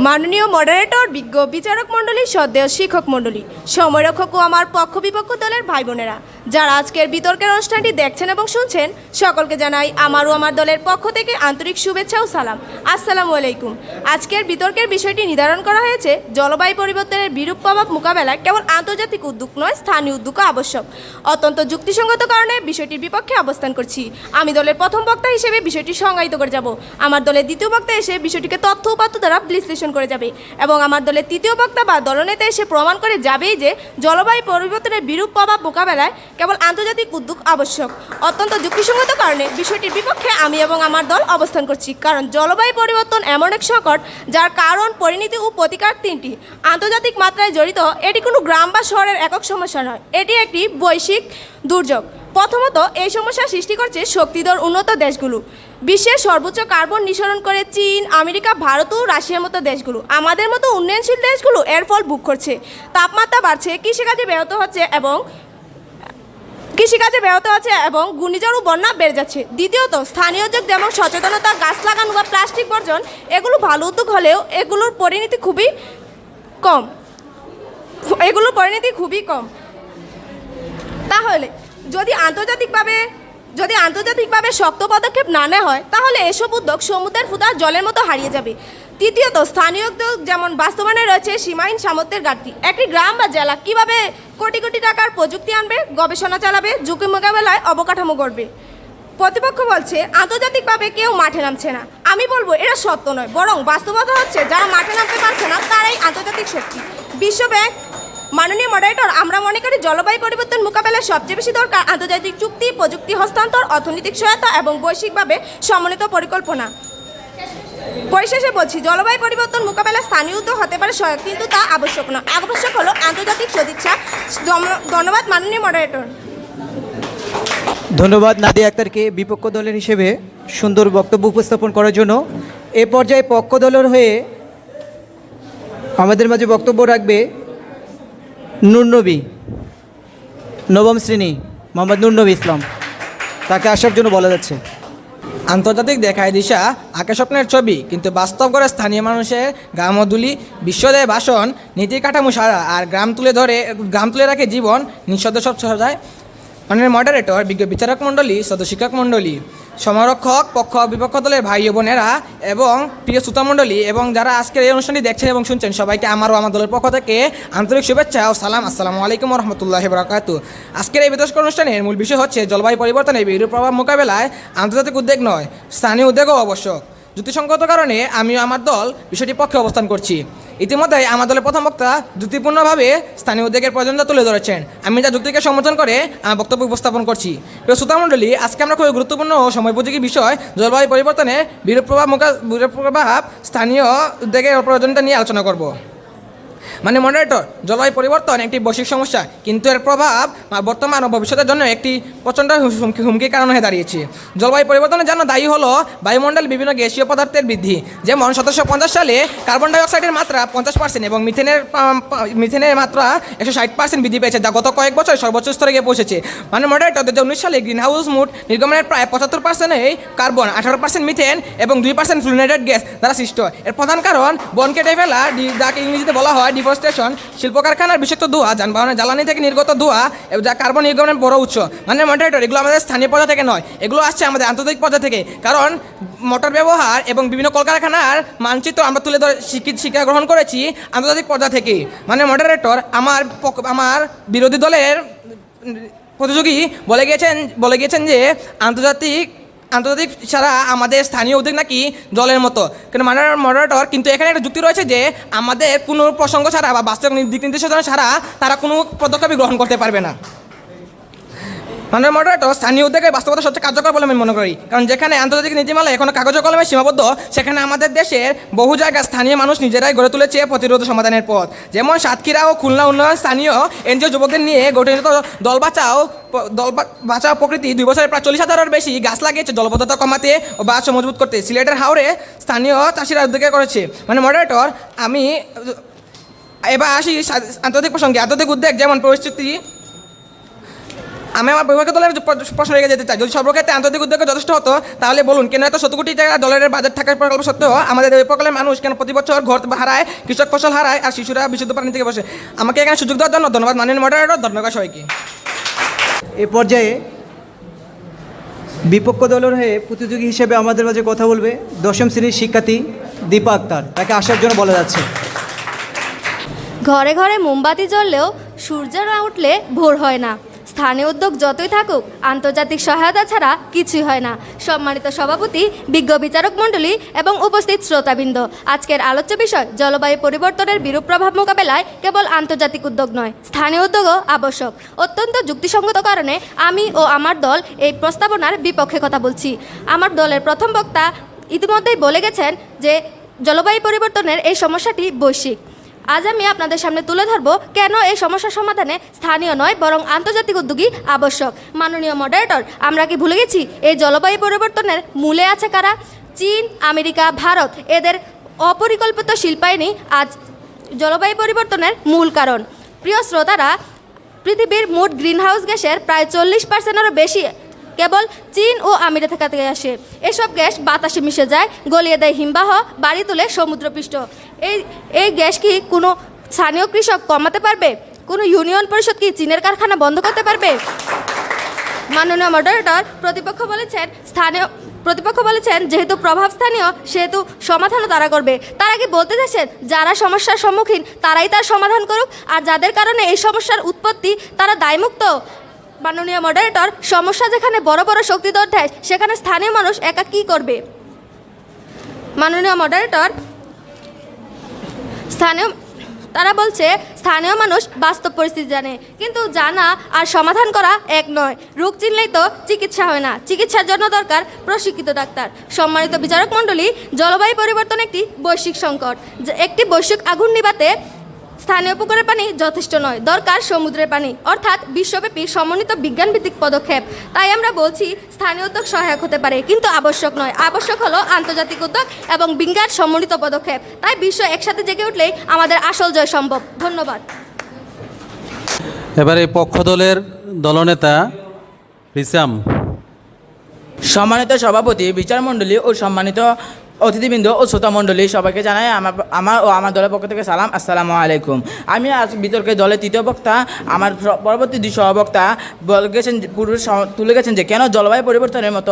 মাননীয় মডারেটর, বিজ্ঞ বিচারক মণ্ডলী, সদ্য শিক্ষক মণ্ডলী, সময়রক্ষক ও আমার পক্ষ বিপক্ষ দলের ভাই বোনেরা, যারা আজকের বিতর্কের অনুষ্ঠানটি দেখছেন এবং শুনছেন, সকলকে জানাই আমার ও আমার দলের পক্ষ থেকে আন্তরিক শুভেচ্ছা ও সালাম। আসসালামু আলাইকুম। আজকের বিতর্কের বিষয়টি নির্ধারণ করা হয়েছে জলবায়ু পরিবর্তনের বিরূপ প্রভাব মোকাবেলায় কেবল আন্তর্জাতিক উদ্যোগ নয়, স্থানীয় উদ্যোগও আবশ্যক। অত্যন্ত যুক্তিসঙ্গত কারণে বিষয়টির বিপক্ষে অবস্থান করছি। আমি দলের প্রথম বক্তা হিসেবে বিষয়টি সংজ্ঞায়িত করে যাব। আমার দলের দ্বিতীয় বক্তা এসে বিষয়টিকে তথ্য উপাত্ত দ্বারা বিশ্লেষণ করে যাবে এবং আমার দলের তৃতীয় বক্তা বা দলনেতা এসে প্রমাণ করে যাবেই যে জলবায়ু পরিবর্তনের বিরূপ প্রভাব মোকাবেলায় কেবল আন্তর্জাতিক উদ্যোগ আবশ্যক। অত্যন্ত যুক্তিসঙ্গত কারণে বিষয়টির বিপক্ষে আমি এবং আমার দল অবস্থান করছি, কারণ জলবায়ু পরিবর্তন এমন এক সংকট যার কারণ, পরিণতি ও প্রতিকার তিনটি। আন্তর্জাতিক মাত্রায় জড়িত, এটি কোনো গ্রাম বা শহরের একক সমস্যা নয়, এটি একটি বৈশ্বিক দুর্যোগ। প্রথমত, এই সমস্যা সৃষ্টি করছে শক্তিধর উন্নত দেশগুলো। বিশ্বের সর্বোচ্চ কার্বন নিঃসরণ করে চীন, আমেরিকা, ভারত ও রাশিয়ার মতো দেশগুলো। আমাদের মতো উন্নয়নশীল দেশগুলো এর ফল ভোগ করছে। তাপমাত্রা বাড়ছে, কৃষিকাজে ব্যাহত হচ্ছে এবং ঘূর্ণিঝড় ও বন্যা বেড়ে যাচ্ছে। দ্বিতীয়ত, স্থানীয় উদ্যোগ যেমন সচেতনতা, গাছ লাগানো বা প্লাস্টিক বর্জন, এগুলো ভালো উদ্যোগ হলেও এগুলোর পরিণতি খুবই কম। তাহলে যদি আন্তর্জাতিকভাবে শক্ত পদক্ষেপ না নেওয়া হয়, তাহলে এসব উদ্যোগ সমুদ্রের ফুটা জলের মতো হারিয়ে যাবে। তৃতীয়ত, স্থানীয় উদ্যোগ যেমন বাস্তবায়নে রয়েছে সীমাহীন সামর্থ্যের ঘাটতি। একটি গ্রাম বা জেলা কীভাবে কোটি কোটি টাকার প্রযুক্তি আনবে, গবেষণা চালাবে, ঝুঁকি মোকাবেলায় অবকাঠামো গড়বে। প্রতিপক্ষ বলছে আন্তর্জাতিকভাবে কেউ মাঠে নামছে না। আমি বলবো এটা সত্য নয়, বরং বাস্তবতা হচ্ছে যারা মাঠে নামতে পারছে না তারাই আন্তর্জাতিক শক্তি। বিশ্বব্যাংক, মাননীয় মডারেটর, আমরা মনে করি জলবায়ু পরিবর্তন মোকাবেলায় সবচেয়ে বেশি দরকার আন্তর্জাতিক চুক্তি, প্রযুক্তি হস্তান্তর, অর্থনৈতিক সহায়তা এবং বৈশ্বিকভাবে সমন্বিত পরিকল্পনা। পরিশেষে বলছি, জলবায়ু পরিবর্তন মোকাবেলায় স্থানীয় উদ্যোগ হতে পারে সহায়ক, কিন্তু তা আবশ্যক না। আবশ্যক হলো আন্তর্জাতিক সদিচ্ছা। ধন্যবাদ মাননীয় মডারেটর। ধন্যবাদ নাদিয়া আক্তারকে বিপক্ষ দলের হিসেবে সুন্দর বক্তব্য উপস্থাপন করার জন্য। এ পর্যায়ে পক্ষ দলের হয়ে আমাদের মাঝে বক্তব্য রাখবে নুরনবী, নবম শ্রেণী, মোহাম্মদ নুরনবী ইসলাম। তাকে আসার জন্য বলা যাচ্ছে। আন্তর্জাতিক দেখায় দিশা আঁকে স্বপ্নের ছবি, কিন্তু বাস্তব করে স্থানীয় মানুষের গ্রামদুলি, বিশ্বদেয় ভাষণ, নীতি কাঠামো সারা আর গ্রাম তুলে রাখে জীবন নিঃশব্দ সব সাজায়। মাননীয় মডারেটর, বিজ্ঞ বিচারক মণ্ডলী, সদস্য শিক্ষক মণ্ডলী, সমরক্ষক পক্ষ বিপক্ষ দলের ভাই ও বোনেরা এবং প্রিয় শ্রোতামণ্ডলী এবং যারা আজকের এই অনুষ্ঠানটি দেখছেন এবং শুনছেন, সবাইকে আমার ও আমার দলের পক্ষ থেকে আন্তরিক শুভেচ্ছা ও সালাম। আসসালামু আলাইকুম রহমতুল্লাহি বারাকাতুহু। আজকের এই বিতর্ক অনুষ্ঠানের মূল বিষয় হচ্ছে জলবায়ু পরিবর্তনের বিরূপ প্রভাব মোকাবেলায় আন্তর্জাতিক উদ্যোগ নয়, স্থানীয় উদ্যোগও আবশ্যক। যুক্তিসঙ্গত কারণে আমিও আমার দল বিষয়টির পক্ষে অবস্থান করছি। ইতিমধ্যে আমার দলের প্রথম বক্তা যুক্তিপূর্ণভাবে স্থানীয় উদ্যোগের প্রয়োজনীয়তা তুলে ধরেছেন। আমি যা যুক্তিকে সমর্থন করে আমার বক্তব্য উপস্থাপন করছি। প্রিয় শ্রোতামণ্ডলী, আজকে আমরা খুবই গুরুত্বপূর্ণ ও সময়োপযোগী বিষয় জলবায়ু পরিবর্তনের বিরূপ প্রভাব স্থানীয় উদ্যোগের প্রয়োজনীয়তা নিয়ে আলোচনা করব। মানে মডারেটর, জলবায়ু পরিবর্তন একটি বৈশ্বিক সমস্যা, কিন্তু এর প্রভাব বর্তমান ও ভবিষ্যতের জন্য একটি প্রচণ্ড হুমকির কারণ হয়ে দাঁড়িয়েছে। জলবায়ু পরিবর্তনের জন্য দায়ী হলো বায়ুমণ্ডল বিভিন্ন গ্যাসীয় পদার্থের বৃদ্ধি। যেমন 1750 সালে কার্বন ডাইঅক্সাইডের মাত্রা 50% এবং মিথেনের মাত্রা 160% বৃদ্ধি পেয়েছে, যা গত কয়েক বছর সর্বোচ্চ স্তরে গিয়ে পৌঁছেছে। মানে মডারেটর, 2019 সালে গ্রিনহাউস মোট নির্গমনের প্রায় 75% কার্বন, 18% মিথেন এবং 2% ফ্লুরিনেটেড গ্যাস দ্বারা সৃষ্ট। এর প্রধান কারণ বন কেটে ফেলা, যাকে ইংরেজিতে বলা হয় ডিফরেস্টেশন, শিল্প কারখানার বিষাক্ত ধোঁয়া, যানবাহনের জ্বালানি থেকে নির্গত ধোঁয়া, যা কার্বন নির্গমনের বড় উৎস। মানে মডারেটর, এগুলো আমাদের স্থানীয় পর্যায় থেকে নয়, এগুলো আসছে আমাদের আন্তর্জাতিক পর্যায় থেকে। কারণ মোটর ব্যবহার এবং বিভিন্ন কলকারখানার মানচিত্র আমরা তুলে ধরে শিক্ষা গ্রহণ করেছি আন্তর্জাতিক পর্যায় থেকে। মানে মডারেটর, আমার বিরোধী দলের প্রতিযোগী বলে গিয়েছেন যে আন্তর্জাতিক ছাড়া আমাদের স্থানীয় উদ্যোগ নাকি জলের মতো। কিন্তু মডারেটর, কিন্তু এখানে একটা যুক্তি রয়েছে যে আমাদের কোনো প্রসঙ্গ ছাড়া বা বাস্তব দিক নির্দেশনা ছাড়া তারা কোনো পদক্ষেপই গ্রহণ করতে পারবে না। মানে মডারেটর, স্থানীয় উদ্যোগের বাস্তবতা সবচেয়ে কার্যকর বলে আমি মনে করি। কারণ যেখানে আন্তর্জাতিক নীতিমালা এখনো কাগজ কলমে সীমাবদ্ধ, সেখানে আমাদের দেশের বহু জায়গায় স্থানীয় মানুষ নিজেরাই গড়ে তুলেছে প্রতিরোধ সমাধানের পথ। যেমন সাতক্ষীরা ও খুলনা উন্নয়ন স্থানীয় এনজিও যুবকদের নিয়ে গঠিত দল বাঁচাও প্রকৃতি 2 বছরে প্রায় 40,000-এর বেশি গাছ লাগিয়েছে জলবদ্ধতা কমাতে ও বাঁশ মজবুত করতে। সিলেটের হাওরে স্থানীয় চাষিরা উদ্যোগে করেছে। মানে মডারেটর, আমি এবার আসি আন্তর্জাতিক প্রসঙ্গে। আন্তর্জাতিক উদ্যোগ যেমন পরিস্থিতি, আমি আমার বিভাগ দলের প্রশ্ন রেখে যেতে চাই, যদি সর্বক্ষেত্রে আন্তর্জাতিক উদ্যোগে যথেষ্ট হতো তাহলে বলুন কেন এত 100 কোটি টাকা ডলারের বাজেট থাকার প্রকল্প সত্ত্বেও আমাদের এই প্রকল্পের মানুষ কেন প্রতি বছর ঘর হারায়, কৃষক ফসল হারায় আর শিশুরা বিশুদ্ধ পানি থেকে বসে। আমাকে এখানে সুযোগ দেওয়ার জন্য ধন্যবাদ মাননীয় মডারেটর। ধন্যবাদ সবাইকে। এ পর্যায়ে বিপক্ষ দলের হয়ে প্রতিযোগী হিসেবে আমাদের মাঝে কথা বলবে 10ম শ্রেণীর শিক্ষার্থী দীপা আক্তার। তাকে আসার জন্য বলা যাচ্ছে। ঘরে ঘরে মোমবাতি জ্বললেও সূর্য না উঠলে ভোর হয় না। স্থানীয় উদ্যোগ যতই থাকুক, আন্তর্জাতিক সহায়তা ছাড়া কিছুই হয় না। সম্মানিত সভাপতি, বিজ্ঞ বিচারক মণ্ডলী এবং উপস্থিত শ্রোতাবৃন্দ, আজকের আলোচ্য বিষয় জলবায়ু পরিবর্তনের বিরূপ প্রভাব মোকাবেলায় কেবল আন্তর্জাতিক উদ্যোগ নয়, স্থানীয় উদ্যোগও আবশ্যক। অত্যন্ত যুক্তিসঙ্গত কারণে আমি ও আমার দল এই প্রস্তাবনার বিপক্ষে কথা বলছি। আমার দলের প্রথম বক্তা ইতিমধ্যেই বলে গেছেন যে জলবায়ু পরিবর্তনের এই সমস্যাটি বৈশ্বিক। আজ আমি আপনাদের সামনে তুলে ধরব কেন এই সমস্যার সমাধানে স্থানীয় নয় বরং আন্তর্জাতিক উদ্যোগই আবশ্যক। মাননীয় মডারেটর, আমরা কি ভুলে গেছি এই জলবায়ু পরিবর্তনের মূলে আছে কারা? চীন, আমেরিকা, ভারত, এদের অপরিকল্পিত শিল্পায়নই আজ জলবায়ু পরিবর্তনের মূল কারণ। প্রিয় শ্রোতারা, পৃথিবীর মোট গ্রিনহাউস গ্যাসের প্রায় 40%-এরও বেশি কেবল চীন ও আমেরিকা থেকে আসে। এসব গ্যাস বাতাসে মিশে যায়, গলিয়ে দেয় হিমবাহ, বাড়ি তোলে সমুদ্রপৃষ্ঠ। এই গ্যাস কি কোনো স্থানীয় কৃষক কমাতে পারবে? কোনো ইউনিয়ন পরিষদ কি চীনের কারখানা বন্ধ করতে পারবে? মাননীয় মডারেটর, প্রতিপক্ষ বলেছেন যেহেতু প্রভাব স্থানীয় সেহেতু সমাধানও তারা করবে। তারা কি বলতে চাচ্ছেন যারা সমস্যার সম্মুখীন তারাই তার সমাধান করুক, আর যাদের কারণে এই সমস্যার উৎপত্তি তারা দায়মুক্ত? মাননীয় মডারেটর, সমস্যা যেখানে বড় বড় শক্তিধর দেয় সেখানে স্থানীয় মানুষ একা কী করবে? মাননীয় মডারেটর, তারা বলছে স্থানীয় মানুষ বাস্তব পরিস্থিতি জানে, কিন্তু জানা আর সমাধান করা এক নয়। রোগ চিনলেই তো চিকিৎসা হয় না, চিকিৎসার জন্য দরকার প্রশিক্ষিত ডাক্তার। সম্মানিত বিচারক মণ্ডলী, জলবায়ু পরিবর্তন একটি বৈশ্বিক সংকট। একটি বৈশ্বিক আগুন নিভাতে স্থানীয় পুকুরের পানি যথেষ্ট নয়, দরকার সমুদ্রের পানি, অর্থাৎ বিশ্বব্যাপী সমন্বিত বিজ্ঞানভিত্তিক পদক্ষেপ। তাই আমরা বলছি স্থানীয় উদ্যোগ সহায়ক হতে পারে, কিন্তু আবশ্যক নয়। আবশ্যক হলো আন্তর্জাতিক উদ্যোগ এবং বিজ্ঞান সমন্বিত পদক্ষেপ। তাই বিশ্ব একসাথে জেগে উঠলেই আমাদের আসল জয় সম্ভব। ধন্যবাদ। এবারে পক্ষ দলের দলনেতা রিসাম। সম্মানিত সভাপতি, বিচারমণ্ডলী ও সম্মানিত অতিথিবৃন্দ ও শ্রোতামণ্ডলী, সবাইকে জানাই আমার ও আমার দলের পক্ষ থেকে সালাম, আসসালামু আলাইকুম। আমি আজ বিতর্কের দলের তৃতীয় বক্তা। আমার পরবর্তী দুই সহবক্তা তুলে গেছেন যে কেন জলবায়ু পরিবর্তনের মতো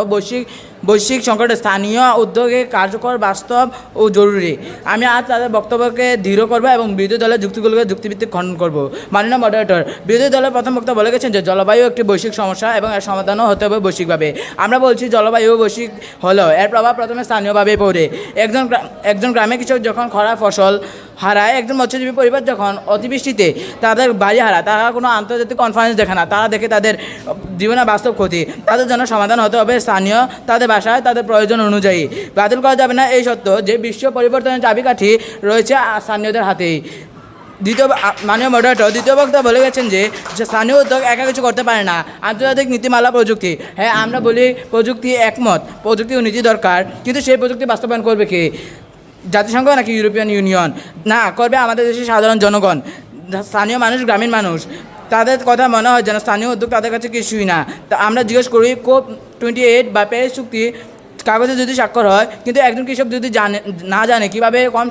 বৈশ্বিক সংকটে স্থানীয় উদ্যোগে কার্যকর, বাস্তব ও জরুরি। আমি আজ তাদের বক্তব্যকে দৃঢ় করবো এবং বিরোধী দলের যুক্তিগুলোকে যুক্তিভিত্তিক খণ্ডন করব। মাননীয় মডারেটর, বিরোধী দলের প্রথম বক্তা বলে গেছেন যে জলবায়ু একটি বৈশ্বিক সমস্যা এবং এর সমাধানও হতে হবে বৈশ্বিকভাবে। আমরা বলছি জলবায়ু বৈশ্বিক হলেও এর প্রভাব প্রথমে স্থানীয়ভাবে পড়ে। একজন গ্রামে কৃষক যখন খরা ফসল হারায়, একজন মৎস্যজীবী পরিবার যখন অতিবৃষ্টিতে তাদের বাড়ি হারায়, তারা কোনো আন্তর্জাতিক কনফারেন্স দেখে না, তারা দেখে তাদের জীবনে বাস্তব ক্ষতি। তাদের জন্য সমাধান হতে হবে স্থানীয়, তাদের বাসায়, তাদের প্রয়োজন অনুযায়ী। বাতিল করা যাবে না এই সত্য যে বিশ্ব পরিবর্তনের চাবিকাঠি রয়েছে স্থানীয়দের হাতেই। মাননীয় মডারেটর, দ্বিতীয় বক্তা বলে গেছেন যে স্থানীয় উদ্যোগ একা কিছু করতে পারে না, আন্তর্জাতিক নীতিমালা, প্রযুক্তি। হ্যাঁ, আমরা বলি প্রযুক্তি একমত, প্রযুক্তি ও নীতি দরকার, কিন্তু সেই প্রযুক্তি বাস্তবায়ন করবে কে? জাতিসংঘ নাকি ইউরোপিয়ান ইউনিয়ন? না, করবে আমাদের দেশের সাধারণ জনগণ, স্থানীয় মানুষ, গ্রামীণ মানুষ। তাদের কথা মনে হয় যেন স্থানীয় উদ্যোগ তাদের কাছে কিছুই না। তা আমরা জিজ্ঞেস করি, COP28 বা প্যারিস চুক্তি কাগজে যদি স্বাক্ষর হয়, কিন্তু একজন কৃষক যদি না জানে কীভাবে কম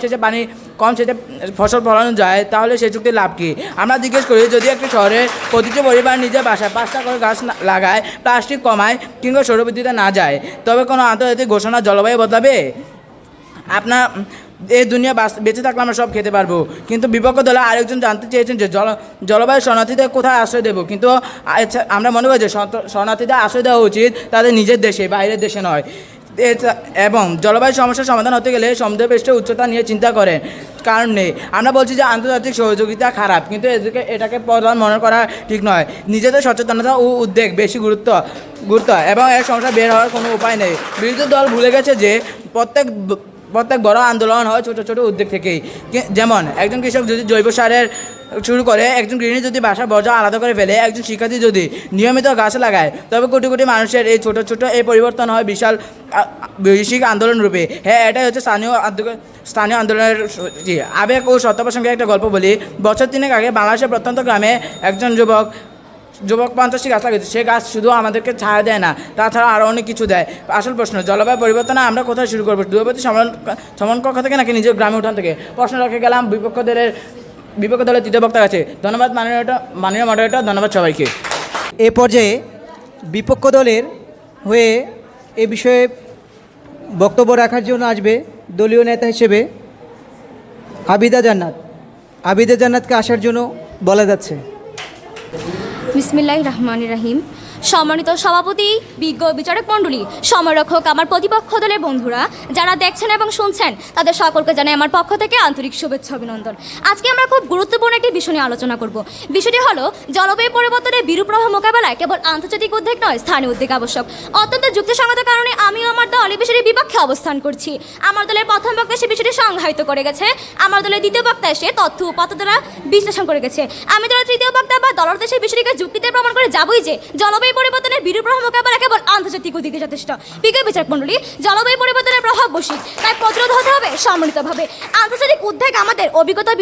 সেচে ফসল ফলানো যায়, তাহলে সেই চুক্তির লাভ কী? আমরা জিজ্ঞেস করি, যদি একটা শহরে প্রতিটি পরিবার নিজের বাসায় 5টা করে গাছ লাগায়, প্লাস্টিক কমায় কিংবা সৌরবিদ্যুতে না যায়, তবে কোনো আন্তর্জাতিক ঘোষণা জলবায়ু বদলাবে? আপনার এই দুনিয়া বেঁচে থাকলে আমরা সব খেতে পারবো, কিন্তু বিপক্ষ দলে আরেকজন জানতে চেয়েছেন যে জলবায়ু শরণার্থীদের কোথায় আশ্রয় দেবো। কিন্তু আমরা মনে করি যে শরণার্থীদের আশ্রয় দেওয়া উচিত তাদের নিজের দেশে, বাইরের দেশে নয়। এবং জলবায়ু সমস্যার সমাধান হতে গেলে সমুদ্রপৃষ্ঠের উচ্চতা নিয়ে চিন্তা করেন কারণ নেই। আমরা বলছি যে আন্তর্জাতিক সহযোগিতা খারাপ, কিন্তু এটাকে প্রধান মনে করা ঠিক নয়। নিজেদের সচেতনতা ও উদ্যোগ বেশি গুরুত্ব এবং এর সমস্যা বের হওয়ার কোনো উপায় নেই। বিরোধী দল ভুলে গেছে যে প্রত্যেক বড় আন্দোলন হয় ছোটো ছোটো উদ্যোগ থেকেই। যেমন একজন কৃষক যদি জৈব সারের শুরু করে, একজন গৃহিণী যদি বাসার বর্জ্য আলাদা করে ফেলে, একজন শিক্ষার্থী যদি নিয়মিত গাছ লাগায়, তবে কোটি কোটি মানুষের এই ছোটো ছোটো এই পরিবর্তন হয় বিশাল বৈশ্বিক আন্দোলন রূপে। হ্যাঁ, এটাই হচ্ছে স্থানীয় আন্দোলনের আবেগ ও সত্য প্রসঙ্গে একটা গল্প বলি। বছর 3 আগে বাংলাদেশের প্রত্যন্ত গ্রামে একজন যুবক 50টি গাছ লাগিয়েছে। সে গাছ শুধু আমাদেরকে ছায়া দেয় না, তাছাড়া আরও অনেক কিছু দেয়। আসল প্রশ্ন, জলবায়ু পরিবর্তনে আমরা কোথায় শুরু করবো? দূরবর্তী সমন কক্ষ থেকে নাকি নিজের গ্রামে উঠান থেকে? প্রশ্ন রেখে গেলাম বিপক্ষ দলের তৃতীয় বক্তার কাছে। ধন্যবাদ মাননীয় মডারেটর, ধন্যবাদ সবাইকে। এ পর্যায়ে বিপক্ষ দলের হয়ে এ বিষয়ে বক্তব্য রাখার জন্য আসবে দলীয় নেতা হিসেবে আবিদা জান্নাতকে আসার জন্য বলা যাচ্ছে। বিসমিল্লাহির রহমানির রহিম। সম্মানিত সভাপতি, বিজ্ঞ বিচারক মণ্ডলী, সমরক্ষক, আমার প্রতিপক্ষ দলের বন্ধুরা, যারা দেখছেন এবং শুনছেন, তাদের সকলকে জানাই আমার পক্ষ থেকে আন্তরিক শুভেচ্ছা, অভিনন্দন। আজকে আমরা খুব গুরুত্বপূর্ণ একটি বিষয় নিয়ে আলোচনা করব। বিষয়টি হলো জলবায়ু পরিবর্তনের বিরূপ প্রভাব মোকাবেলায় কেবল আন্তর্জাতিক উদ্যোগ নয়, স্থানীয় উদ্যোগ আবশ্যক। অত্যন্ত যুক্তিসঙ্গত কারণে আমিও আমার দল এই বিষয়টির বিপক্ষে অবস্থান করছি। আমার দলের প্রথম বক্তা সে বিষয়টি সংজ্ঞায়িত করে গেছে, আমার দলের দ্বিতীয় বক্তা এসে তথ্য উপাত্ত দ্বারা বিশ্লেষণ করে গেছে। আমি দলের তৃতীয় বক্তা বা দলের দেশের বিষয়টিকে যুক্তিতে প্রমাণ করে যাবই যে জলবায়ু পরিবর্তনের বিরূপ প্রভাব মোকাবেলা কেবল আন্তর্জাতিক উদ্যোগে যথেষ্ট। বিজ্ঞ বিচারক মণ্ডলী, জলবায়ু পরিবর্তনের প্রভাব বৈশ্বিক, তাই প্রতিরোধ হতে হবে সম্মিলিতভাবে। আন্তর্জাতিক উদ্যোগ আমাদের অভিজ্ঞতা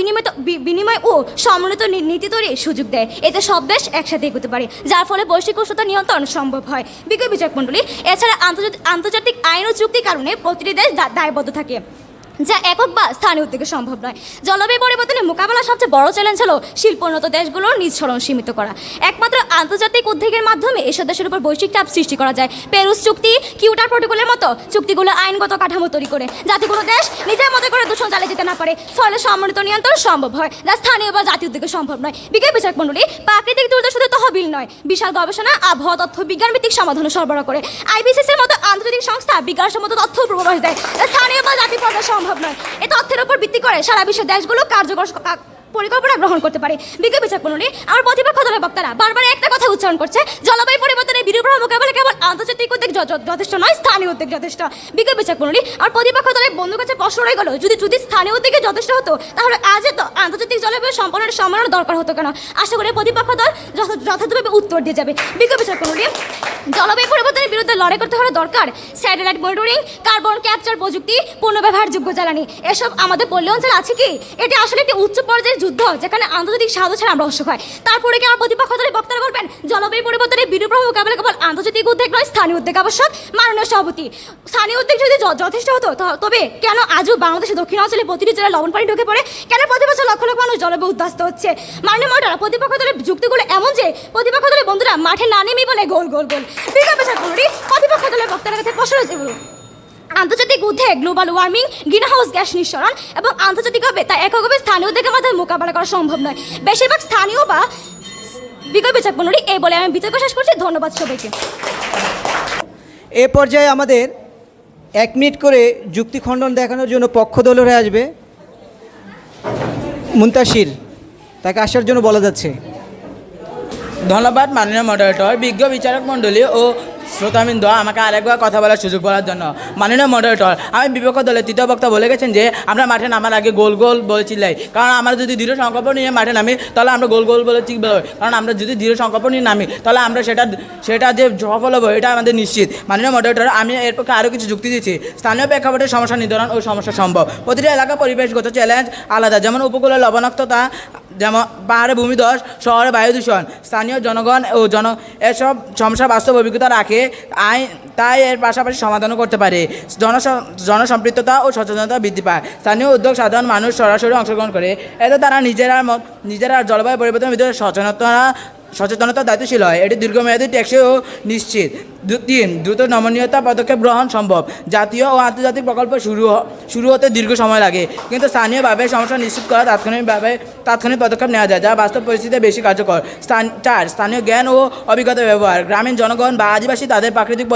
বিনিময় ও সম্মিলিত নীতি তৈরির সুযোগ দেয়। এতে সব দেশ একসাথে এগোতে পারে, যার ফলে বৈশ্বিক উষ্ণতা নিয়ন্ত্রণ সম্ভব হয়। বিজ্ঞ বিচারক মণ্ডলী, এছাড়া আন্তর্জাতিক আইন ও চুক্তির কারণে প্রতিটি দেশ দায়বদ্ধ থাকে, যা একক বা স্থানীয় উদ্যোগে সম্ভব নয়। জলবায়ু পরিবর্তনের মোকাবেলা সবচেয়ে বড় চ্যালেঞ্জ হলো শিল্পোন্নত দেশগুলোর নিজ স্মরণ সীমিত করা। একমাত্র আন্তর্জাতিক উদ্যোগের মাধ্যমে এসব দেশের উপর বৈশ্বিক চাপ সৃষ্টি করা যায়। প্যারিস চুক্তি, কিয়োটো প্রটোকলের মতো চুক্তিগুলো আইনগত কাঠামো তৈরি করে, যাতে কোনো দেশ নিজের মতো করে দূষণ চালিয়ে যেতে না পারে, ফলে সম্মিলিত নিয়ন্ত্রণ সম্ভব হয়, যা স্থানীয় বা জাতীয় উদ্যোগে সম্ভব নয়। বিজ্ঞান বিচারক মণ্ডলী প্রাকৃতিক দুর্যোগ শুধু তহবিল নয়, বিশাল গবেষণা, আবহাওয়া তথ্য বিজ্ঞান ভিত্তিক সমাধান সরবরাহ করে। আইপিসিসির মতো আন্তর্জাতিক সংস্থা বিজ্ঞানসম্মত তথ্য পূর্বাভাস দেয়, যা স্থানীয় বা জাতীয় পর্যায়ে সম্ভব নয়। এই তথ্যের উপর ভিত্তি করে সারা বিশ্বের দেশগুলো কার্যকর পরিকল্পনা গ্রহণ করতে পারে। বিজ্ঞান বিচারক মণ্ডলী আমার প্রতিপক্ষ দলের বক্তারা বারবার একটা কথা উচ্চারণ করছে, জলবায়ু পরিবর্তনের বিরূপ প্রভাব মোকাবেলা কেবল আন্তর্জাতিক উদ্যোগ যথেষ্ট নয়, স্থানীয় উদ্যোগ যথেষ্ট। বিজ্ঞান বিচারক মণ্ডলী আমার প্রতিপক্ষ দলের বন্ধুর কাছে প্রশ্ন রয়ে গেল, যদি স্থানীয় উদ্যোগে যথেষ্ট হতো, তাহলে আজ তো আন্তর্জাতিক জলবায়ু সম্মেলনের দরকার হতো কেন? আশা করি প্রতিপক্ষ দল যথাযথভাবে উত্তর দিয়ে যাবে। বিজ্ঞান বিচারক মণ্ডলী জলবায়ু পরিবর্তনের বিরুদ্ধে লড়াই করতে হলে দরকার স্যাটেলাইট মনিটরিং, কার্বন ক্যাপচার প্রযুক্তি, পুনর্ব্যবহারযোগ্য জ্বালানি। এসব আমাদের পল্লী অঞ্চলে আছে কি? এটি আসলে একটি উচ্চ পর্যায়ের যুদ্ধ, যেখানে আন্তর্জাতিক সাহায্য ছাড়া আমরা অসহায়। তারপরে কি আমার প্রতিপক্ষ দলের বক্তারা বলবেন জলবায়ু পরিবর্তনের বিরূপ প্রভাব মোকাবেলা কেবল আন্তর্জাতিক উদ্যোগ নয়, স্থানীয় উদ্যোগ আবশ্যক? মাননীয় সভাপতি, স্থানীয় উদ্যোগ যদি যথেষ্ট হতো, তবে কেন আজও বাংলাদেশের দক্ষিণ অঞ্চলে প্রতিটি জেলায় লবণ পানি ঢুকে পড়ে? কেন প্রতি বছর লক্ষ লক্ষ মানুষ জলবায়ু উদ্বাস্ত হচ্ছে? মাননীয় মহোদয়, প্রতিপক্ষ দলের যুক্তিগুলো এমন যে প্রতিপক্ষ দলের বন্ধুরা মাঠে না নেমেই বলে গোল গোল গোল। বিজ্ঞান বিচারক মণ্ডলী প্রতিপক্ষ দলের বক্তারা কাছে প্রশ্ন রয়েছে, আন্তর্জাতিক উদ্যোগ গ্লোবাল ওয়ার্মিং, গ্রিনহাউস গ্যাস নিঃসরণ এবং আন্তর্জাতিকভাবে তা এককভাবে স্থানীয় উদ্যোগের মাধ্যমে মোকাবেলা করা সম্ভব নয়, বেশিরভাগ স্থানীয় বা বিজ্ঞান বিচারক মণ্ডলী। এই বলে আমি বিতর্ক শেষ করছি। ধন্যবাদ সবাইকে। এ পর্যায়ে আমাদের 1 মিনিট করে যুক্তি খণ্ডন দেখানোর জন্য পক্ষ দল হয়ে আসবে মুন্তাসির, তাকে আসার জন্য বলা যাচ্ছে। ধন্যবাদ মাননীয় মডারেটর, বিজ্ঞ বিচারক মণ্ডলী ও শ্রোতাবৃন্দ আমাকে আরেকবার কথা বলার সুযোগ বলার জন্য। মাননীয় মডারেটর, আমি বিপক্ষ দলের তৃতীয় বক্তা বলে গেছেন যে আমরা মাঠে নামার আগে গোল গোল বলে চিল্লাই, কারণ আমরা যদি দৃঢ় সংকল্প নিয়ে মাঠে নামি তাহলে আমরা গোল গোল বলে চিল্লাই, কারণ আমরা যদি দৃঢ় সংকল্প নিয়ে নামি তাহলে আমরা সেটা যে সফল হবো এটা আমাদের নিশ্চিত। মাননীয় মডারেটর, আমি এর পক্ষে আরও কিছু যুক্তি দিচ্ছি। স্থানীয় প্রেক্ষাপটের সমস্যা নির্ধারণ ও সমস্যা সম্ভব। প্রতিটি এলাকা পরিবেশগত চ্যালেঞ্জ আলাদা, যেমন উপকূলের লবণাক্ততা, যেমন পাহাড়ে ভূমিধস, শহরে বায়ু দূষণ। স্থানীয় জনগণ ও এসব সমস্যার বাস্তব অভিজ্ঞতা রাখে, তাই এর পাশাপাশি সমাধানও করতে পারে। জনসম্পৃক্ততা ও সচেতনতা বৃদ্ধি পায়। স্থানীয় উদ্যোগ সাধারণ মানুষ সরাসরি অংশগ্রহণ করে, এতে তারা নিজেরা জলবায়ু পরিবর্তনের ভিতরে সচেতনতা দায়িত্বশীল হয়। এটি দীর্ঘমেয়াদী টেকসই ও নিশ্চিত। 3 দ্রুত নমনীয়তা পদক্ষেপ গ্রহণ সম্ভব। জাতীয় ও আন্তর্জাতিক প্রকল্প শুরু হতে দীর্ঘ সময় লাগে, কিন্তু স্থানীয়ভাবে সমস্যা নিশ্চিত করা তাৎক্ষণিক পদক্ষেপ নেওয়া যায়, যা বাস্তব পরিস্থিতিতে বেশি কার্যকর। 4 স্থানীয় জ্ঞান ও অভিজ্ঞতা ব্যবহার। গ্রামীণ জনগণ বা আদিবাসী তাদের প্রাকৃতিক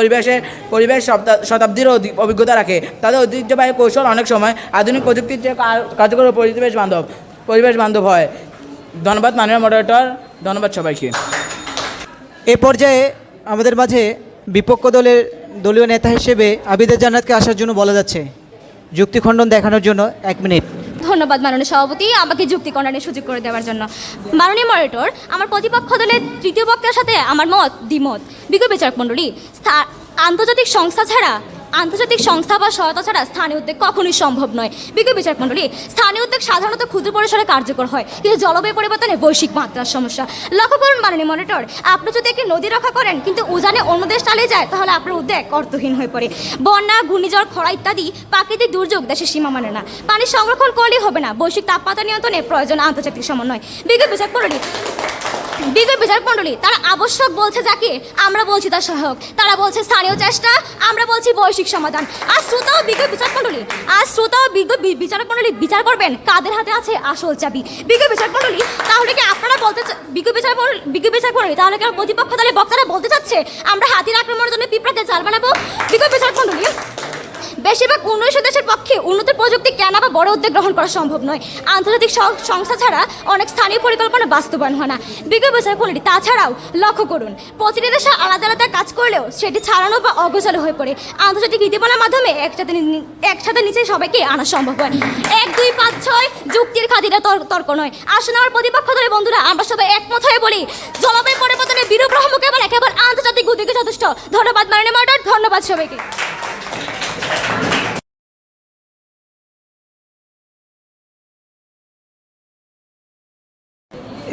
পরিবেশ শতাব্দীর অভিজ্ঞতা রাখে। তাদের ঐতিহ্যবাহী কৌশল অনেক সময় আধুনিক প্রযুক্তির চেয়ে কার্যকর ও পরিবেশ বান্ধব হয়। ধন্যবাদ মাননীয় মডারেটর, ধন্যবাদ সবাইকে। এ পর্যায়ে আমাদের মাঝে বিপক্ষ দলের দলীয় নেতা হিসেবে আবিদা জান্নাতকে আসার জন্য বলা যাচ্ছে, যুক্তি খণ্ডন দেখানোর জন্য 1 মিনিট। ধন্যবাদ মাননীয় সভাপতি, আমাকে যুক্তি খণ্ডনের সুযোগ করে দেওয়ার জন্য। মাননীয় মডারেটর, আমার প্রতিপক্ষ দলের তৃতীয় বক্তার সাথে আমার দ্বিমত। বিজ্ঞ বিচারক মণ্ডলী আন্তর্জাতিক সংস্থা বা সহায়তা ছাড়া স্থানীয় উদ্যোগ কখনোই সম্ভব নয়। বিজ্ঞ বিচারক মণ্ডলী স্থানীয় উদ্যোগ সাধারণত ক্ষুদ্র পরিসরে কার্যকর হয়, কিন্তু জলবায়ু পরিবর্তনে বৈশ্বিক মাত্রার সমস্যা। লক্ষ্য করুন মাননীয় মডারেটর, আপনি যদি একটি নদী রক্ষা করেন কিন্তু উজানে অন্য দেশ চালিয়ে যায়, তাহলে আপনার উদ্যোগ অর্থহীন হয়ে পড়ে। বন্যা, ঘূর্ণিঝড়, খরা ইত্যাদি প্রাকৃতিক দুর্যোগ দেশের সীমা মানে না। পানি সংরক্ষণ করলেই হবে না, বৈশ্বিক তাপমাত্রা নিয়ন্ত্রণে প্রয়োজন আন্তর্জাতিক সমন্বয়। বিজ্ঞ বিচারক মণ্ডলী তারা আবশ্যক বলছে যাকে, আমরা বলছি তার সহায়ক। তারা বলছে স্থানীয় চেষ্টা, আমরা বলছি বৈশ্বিক সমাধান। আর শ্রোতা ও বিজ্ঞ বিচারক মণ্ডলী বিচার করবেন কাদের হাতে আছে আসল চাবি। বিজ্ঞ বিচারক মণ্ডলী তাহলে কি আপনারা বিজ্ঞ বিচারক মণ্ডলী তাহলে কি প্রতিপক্ষ দলের বক্তারা বলতে চাচ্ছে আমরা হাতির আক্রমণের জন্য পিঁপড়াতে চাল বানাবো? বিজ্ঞ বিচারক মণ্ডলী বেশিরভাগ উন্নয়ন দেশের পক্ষে উন্নত প্রযুক্তি কেনা বা বড় উদ্যোগ গ্রহণ করা সম্ভব নয়। আন্তর্জাতিক সংস্থা ছাড়া অনেক স্থানীয় পরিকল্পনা বাস্তবায়ন হয় না। বিজ্ঞ বিচারক মণ্ডলী তাছাড়াও লক্ষ্য করুন, প্রতিটি দেশে আলাদা আলাদা কাজ করলেও সেটি ছাড়ানো বা অগোছালো হয়ে পড়ে। আন্তর্জাতিক নীতিমালার মাধ্যমে একসাথে নিচে সবাইকে আনা সম্ভব হয়। 1, 2, 5, 6 যুক্তির খাতিরে তর্ক নয়। আসলে আমার প্রতিপক্ষ দলের বন্ধুরা আমরা সবাই একমত হয়ে বলি জলবায়ু পরিবর্তনের বিরূপ প্রভাব মোকাবেলা কেবল আন্তর্জাতিক উদ্যোগে যথেষ্ট। ধন্যবাদ মাননীয় মডারেটর, ধন্যবাদ সবাইকে।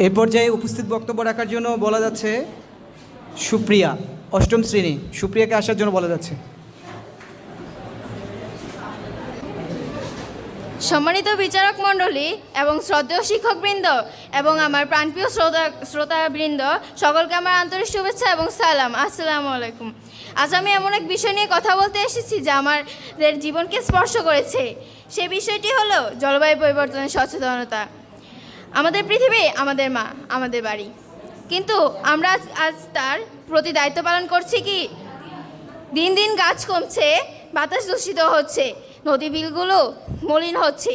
এই পর্যায়ে উপস্থিত বক্তব্য রাখার জন্য বলা যাচ্ছে সুপ্রিয়া, 8ম শ্রেণী। সুপ্রিয়াকে আসার জন্য বলা যাচ্ছে। সম্মানিত বিচারক মণ্ডলী এবং শ্রদ্ধেয় শিক্ষকবৃন্দ এবং আমার প্রাণপ্রিয় শ্রোতাবৃন্দ, সকলকে আমার আন্তরিক শুভেচ্ছা এবং সালাম। আসসালামু আলাইকুম। আজ আমি এমন এক বিষয় নিয়ে কথা বলতে এসেছি যা আমাদের জীবনকে স্পর্শ করেছে। সে বিষয়টি হলো জলবায়ু পরিবর্তনের সচেতনতা। আমাদের পৃথিবী আমাদের মা, আমাদের বাড়ি, কিন্তু আমরা আজ তার প্রতি দায়িত্ব পালন করছি কি? দিন দিন গাছ কমছে, বাতাস দূষিত হচ্ছে, নদী বিলগুলো মলিন হচ্ছে।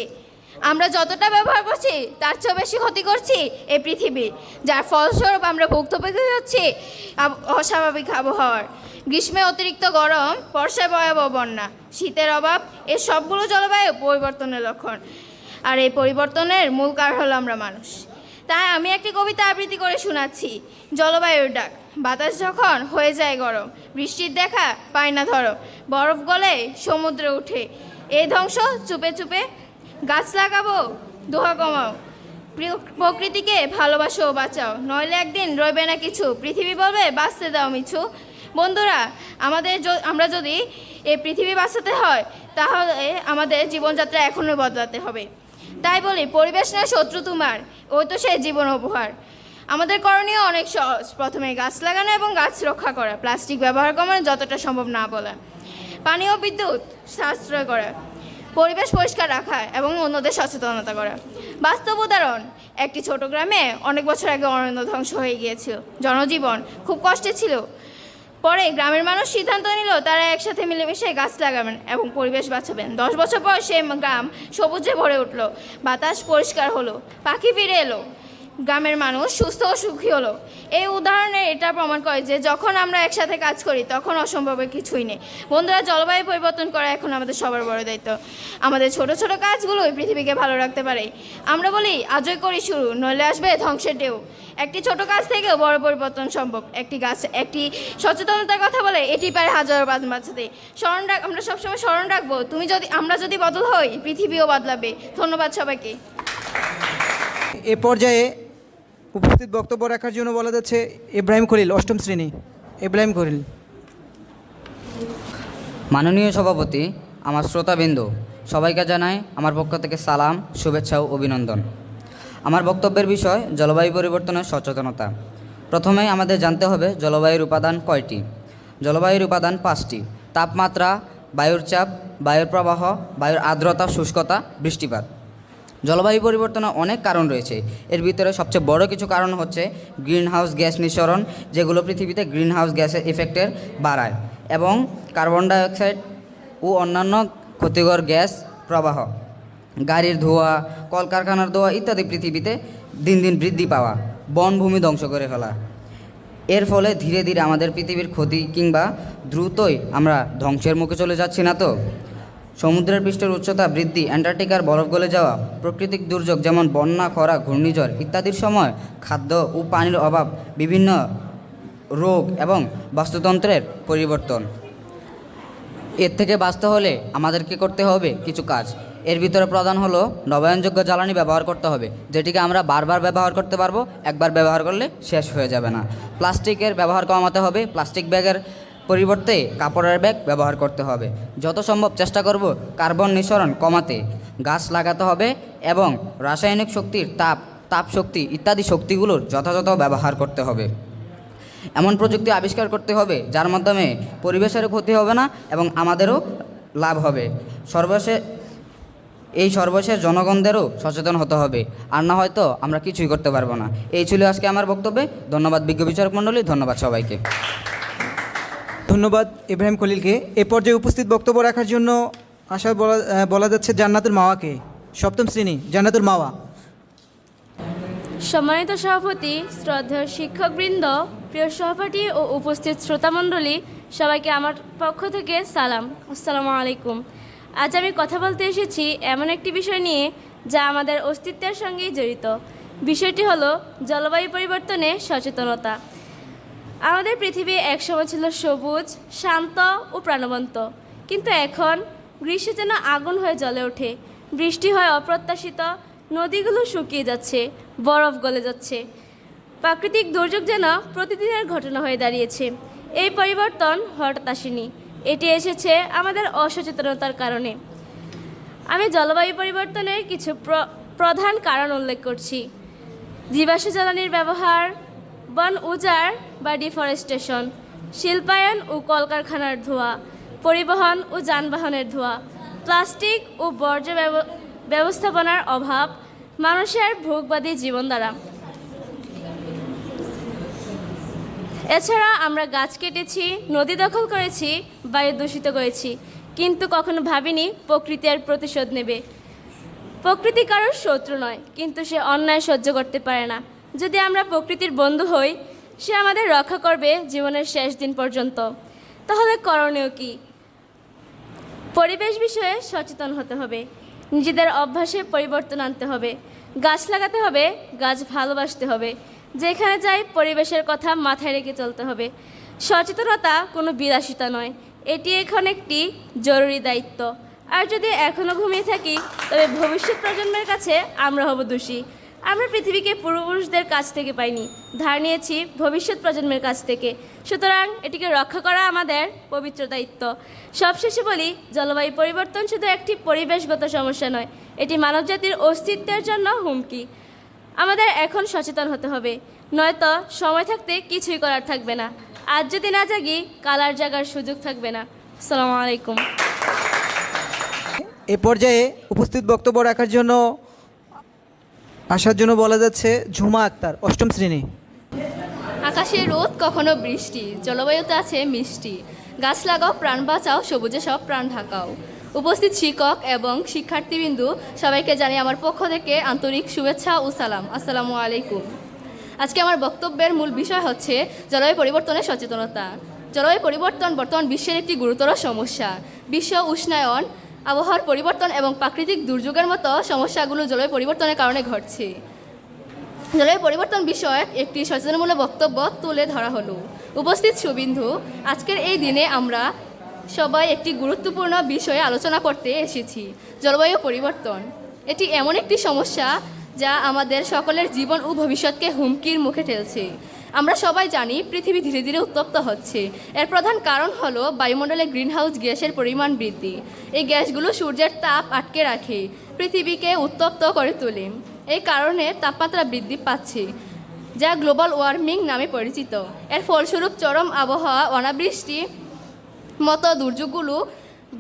আমরা যতটা ব্যবহার করছি তার চেয়েও বেশি ক্ষতি করছি এই পৃথিবী, যার ফলস্বরূপ আমরা ভুক্তভোগী হচ্ছি অস্বাভাবিক আবহাওয়ার। গ্রীষ্মে অতিরিক্ত গরম, বর্ষায় ভয়াবহ বন্যা, শীতের অভাব, এর সবগুলো জলবায়ু পরিবর্তনের লক্ষণ। আর এই পরিবর্তনের মূল কারণ হলো আমরা মানুষ। তাই আমি একটি কবিতা আবৃত্তি করে শোনাচ্ছি। জলবায়ুর ডাক, বাতাস যখন হয়ে যায় গরম, বৃষ্টির দেখা পায় না ধরো, বরফ গলে সমুদ্রে উঠে, এই ধ্বংস চুপে চুপে, গাছ লাগাবো দোহা কমাও, প্রকৃতিকে ভালোবাসো বাঁচাও, নইলে একদিন রইবে না কিছু, পৃথিবী বলবে বাঁচতে দাও মিছু। বন্ধুরা, আমরা যদি এই পৃথিবী বাঁচাতে হয় তাহলে আমাদের জীবনযাত্রা এখনই বদলাতে হবে। তাই বলি, পরিবেশ নয় শত্রু তোমার, ওই তো সেই জীবন উপহার। আমাদের করণীয় অনেক সহজ। প্রথমে গাছ লাগানো এবং গাছ রক্ষা করা, প্লাস্টিক ব্যবহার কমানো যতটা সম্ভব না বলা, পানি ও বিদ্যুৎ সাশ্রয় করা, পরিবেশ পরিষ্কার রাখা এবং অন্যদের সচেতনতা করা। বাস্তব উদাহরণ, একটি ছোট গ্রামে অনেক বছর আগে অরণ্য ধ্বংস হয়ে গিয়েছিল। জনজীবন খুব কষ্টে ছিল। পরে গ্রামের মানুষ সিদ্ধান্ত নিল তারা একসাথে মিলেমিশে গাছ লাগাবেন এবং পরিবেশ বাঁচাবেন। 10 বছর পর সেই গ্রাম সবুজে ভরে উঠল, বাতাস পরিষ্কার হলো, পাখি ফিরে এলো, গ্রামের মানুষ সুস্থ ও সুখী হলো। এই উদাহরণে এটা প্রমাণ করে যে যখন আমরা একসাথে কাজ করি তখন অসম্ভবের কিছুই নেই। বন্ধুরা, জলবায়ু পরিবর্তন করা এখন আমাদের সবার বড় দায়িত্ব। আমাদের ছোট ছোট কাজগুলোই পৃথিবীকে ভালো রাখতে পারে। আমরা বলি আজই করি শুরু, নইলে আসবে ধ্বংসের ঢেউ। একটি ছোট কাজ থেকেও বড় পরিবর্তন সম্ভব। একটি গাছ, একটি সচেতনতার কথা বলে এটি পারে হাজারো প্রাণ বাঁচাতে। আমরা সবসময় স্মরণ রাখবো, আমরা যদি বদল হই পৃথিবীও বদলাবে। ধন্যবাদ সবাইকে। এ পর্যায়ে উপস্থিত বক্তব্য রাখার জন্য বলা যাচ্ছে ইব্রাহিম খলিল, অষ্টম শ্রেণী। ইব্রাহিম খলিল। মাননীয় সভাপতি, আমার শ্রোতাবৃন্দ, সবাইকে জানাই আমার পক্ষ থেকে সালাম, শুভেচ্ছা ও অভিনন্দন। আমার বক্তব্যের বিষয় জলবায়ু পরিবর্তনের সচেতনতা। প্রথমেই আমাদের জানতে হবে জলবায়ুর উপাদান কয়টি। জলবায়ুর উপাদান 5টি: তাপমাত্রা, বায়ুর চাপ, বায়ুর প্রবাহ, বায়ুর আর্দ্রতা, শুষ্কতা, বৃষ্টিপাত। জলবায়ু পরিবর্তনের অনেক কারণ রয়েছে। এর ভিতরে সবচেয়ে বড় কিছু কারণ হচ্ছে গ্রিন হাউস গ্যাস নিঃসরণ, যেগুলো পৃথিবীতে গ্রিন হাউস গ্যাসের ইফেক্টের বাড়ায়, এবং কার্বন ডাইঅক্সাইড ও অন্যান্য ক্ষতিকর গ্যাস প্রবাহ, গাড়ির ধোঁয়া, কলকারখানার ধোঁয়া ইত্যাদি পৃথিবীতে দিন দিন বৃদ্ধি পাওয়া, বনভূমি ধ্বংস করে ফেলা। এর ফলে ধীরে ধীরে আমাদের পৃথিবীর ক্ষতি কিংবা দ্রুতই আমরা ধ্বংসের মুখে চলে যাচ্ছি না তো? সমুদ্রের পৃষ্ঠের উচ্চতা বৃদ্ধি, অ্যান্টার্কটিকার বরফ গলে যাওয়া, প্রাকৃতিক দুর্যোগ যেমন বন্যা, খরা, ঘূর্ণিঝড় ইত্যাদির সময় খাদ্য ও পানির অভাব, বিভিন্ন রোগ এবং বাস্তুতন্ত্রের পরিবর্তন। এর থেকে বাঁচতে হলে আমাদেরকে করতে হবে কিছু কাজ। এর ভিতরে প্রধান হলো নবায়নযোগ্য জ্বালানি ব্যবহার করতে হবে, যেটিকে আমরা বারবার ব্যবহার করতে পারবো, একবার ব্যবহার করলে শেষ হয়ে যাবে না। প্লাস্টিকের ব্যবহার কমাতে হবে, প্লাস্টিক ব্যাগের পরিবর্তে কাপড়ের ব্যাগ ব্যবহার করতে হবে। যত সম্ভব চেষ্টা করব কার্বন নিঃসরণ কমাতে। গাছ লাগাতে হবে এবং রাসায়নিক শক্তির তাপ শক্তি ইত্যাদি শক্তিগুলোর যথাযথ ব্যবহার করতে হবে। এমন প্রযুক্তি আবিষ্কার করতে হবে যার মাধ্যমে পরিবেশেরও ক্ষতি হবে না এবং আমাদেরও লাভ হবে। সর্বশেষ জনগণদেরও সচেতন হতে হবে, আর না হয়তো আমরা কিছুই করতে পারবো না। এই ছিল আজকে আমার বক্তব্যে। ধন্যবাদ বিজ্ঞ বিচারক মণ্ডলী, ধন্যবাদ সবাইকে। ধন্যবাদ ইব্রাহিম খলিলকে। এ পর্যায়ে উপস্থিত বক্তব্য রাখার জন্য বলা যাচ্ছে জান্নাতুল মাওয়াকে, সপ্তম শ্রেণী, জান্নাতুল মাওয়া। সম্মানিত সভাপতি, শ্রদ্ধেয় শিক্ষকবৃন্দ, প্রিয় সহপাঠী ও উপস্থিত শ্রোতামণ্ডলী, সবাইকে আমার পক্ষ থেকে সালাম, আসসালামু আলাইকুম। আজ আমি কথা বলতে এসেছি এমন একটি বিষয় নিয়ে যা আমাদের অস্তিত্বের সঙ্গেই জড়িত। বিষয়টি হলো জলবায়ু পরিবর্তনে সচেতনতা। আমাদের পৃথিবী একসময় ছিল সবুজ, শান্ত ও প্রাণবন্ত, কিন্তু এখন গ্রীষ্মে যেন আগুন হয়ে জ্বলে ওঠে। বৃষ্টি হয় অপ্রত্যাশিত, নদীগুলো শুকিয়ে যাচ্ছে, বরফ গলে যাচ্ছে। প্রাকৃতিক দুর্যোগ যেন প্রতিদিনের ঘটনা হয়ে দাঁড়িয়েছে। এই পরিবর্তন হঠাৎ আসেনি, এটি এসেছে আমাদের অসচেতনতার কারণে। আমি জলবায়ু পরিবর্তনের কিছু প্রধান কারণ উল্লেখ করছি। জীবাশ্ম জ্বালানির ব্যবহার, বন উজাড় বা ডিফরেস্টেশন, শিল্পায়ন ও কলকারখানার ধোঁয়া, পরিবহন ও যানবাহনের ধোঁয়া, প্লাস্টিক ও বর্জ্য ব্যবস্থাপনার অভাব, মানুষের ভোগবাদী জীবনধারা। এছাড়া আমরা গাছ কেটেছি, নদী দখল করেছি, বায়ু দূষিত করেছি, কিন্তু কখনো ভাবিনি প্রকৃতি আর প্রতিশোধ নেবে। প্রকৃতি কারোর শত্রু নয়, কিন্তু সে অন্যায় সহ্য করতে পারে না। যদি আমরা প্রকৃতির বন্ধু হই, সে আমাদের রক্ষা করবে জীবনের শেষ দিন পর্যন্ত। তাহলে করণীয় কি? পরিবেশ বিষয়ে সচেতন হতে হবে, নিজেদের অভ্যাসে পরিবর্তন আনতে হবে, গাছ লাগাতে হবে, গাছ ভালোবাসতে হবে, যেখানে যাই পরিবেশের কথা মাথায় রেখে চলতে হবে। সচেতনতা কোনো বিলাসিতা নয়, এটি এখন একটি জরুরি দায়িত্ব। আর যদি এখনও ঘুমিয়ে থাকি, তবে ভবিষ্যৎ প্রজন্মের কাছে আমরা হব দোষী। আমরা পৃথিবীকে পূর্বপুরুষদের কাছ থেকে পাইনি, ধার নিয়েছি ভবিষ্যৎ প্রজন্মের কাছ থেকে। সুতরাং এটিকে রক্ষা করা আমাদের পবিত্র দায়িত্ব। সবশেষে বলি, জলবায়ু পরিবর্তন শুধু একটি পরিবেশগত সমস্যা নয়, এটি মানবজাতির অস্তিত্বের জন্য হুমকি। আমাদের এখন সচেতন হতে হবে, নয়তো সময় থাকতে কিছুই করার থাকবে না। আজ যদি না জাগি, কাল আর জাগার সুযোগ থাকবে না। আসসালামু আলাইকুম। এ পর্যায়ে উপস্থিত বক্তব্য রাখার জন্য আসার জন্য বলা যাচ্ছে ঝুমা আক্তার, অষ্টম শ্রেণী। আকাশে রোদ, কখনো বৃষ্টি, জলবায়ুতে আছে মিষ্টি। গাছ লাগাও, প্রাণ বাঁচাও, সবুজে সব প্রাণ ঢাকাও। উপস্থিত শিক্ষক এবং শিক্ষার্থীবৃন্দু সবাইকে জানিয়ে আমার পক্ষ থেকে আন্তরিক শুভেচ্ছা ও সালাম। আসসালামু আলাইকুম। আজকে আমার বক্তব্যের মূল বিষয় হচ্ছে জলবায়ু পরিবর্তনের সচেতনতা। জলবায়ু পরিবর্তন বর্তমান বিশ্বের একটি গুরুতর সমস্যা। বিশ্ব উষ্ণায়ন, আবহাওয়ার পরিবর্তন এবং প্রাকৃতিক দুর্যোগের মতো সমস্যাগুলো জলবায়ু পরিবর্তনের কারণে ঘটছে। জলবায়ু পরিবর্তন বিষয়ক একটি সচেতনমূলক বক্তব্য তুলে ধরা হলো। উপস্থিত সুবিন্ধু, আজকের এই দিনে আমরা সবাই একটি গুরুত্বপূর্ণ বিষয়ে আলোচনা করতে এসেছি, জলবায়ু পরিবর্তন। এটি এমন একটি সমস্যা যা আমাদের সকলের জীবন ও ভবিষ্যৎকে হুমকির মুখে ঠেলছে। আমরা সবাই জানি পৃথিবী ধীরে ধীরে উত্তপ্ত হচ্ছে। এর প্রধান কারণ হলো বায়ুমণ্ডলে গ্রিনহাউস গ্যাসের পরিমাণ বৃদ্ধি। এই গ্যাসগুলো সূর্যের তাপ আটকে রাখে, পৃথিবীকে উত্তপ্ত করে তোলে। এই কারণে তাপমাত্রা বৃদ্ধি পাচ্ছে, যা গ্লোবাল ওয়ার্মিং নামে পরিচিত। এর ফলস্বরূপ চরম আবহাওয়া, অনাবৃষ্টি মতো দুর্যোগগুলো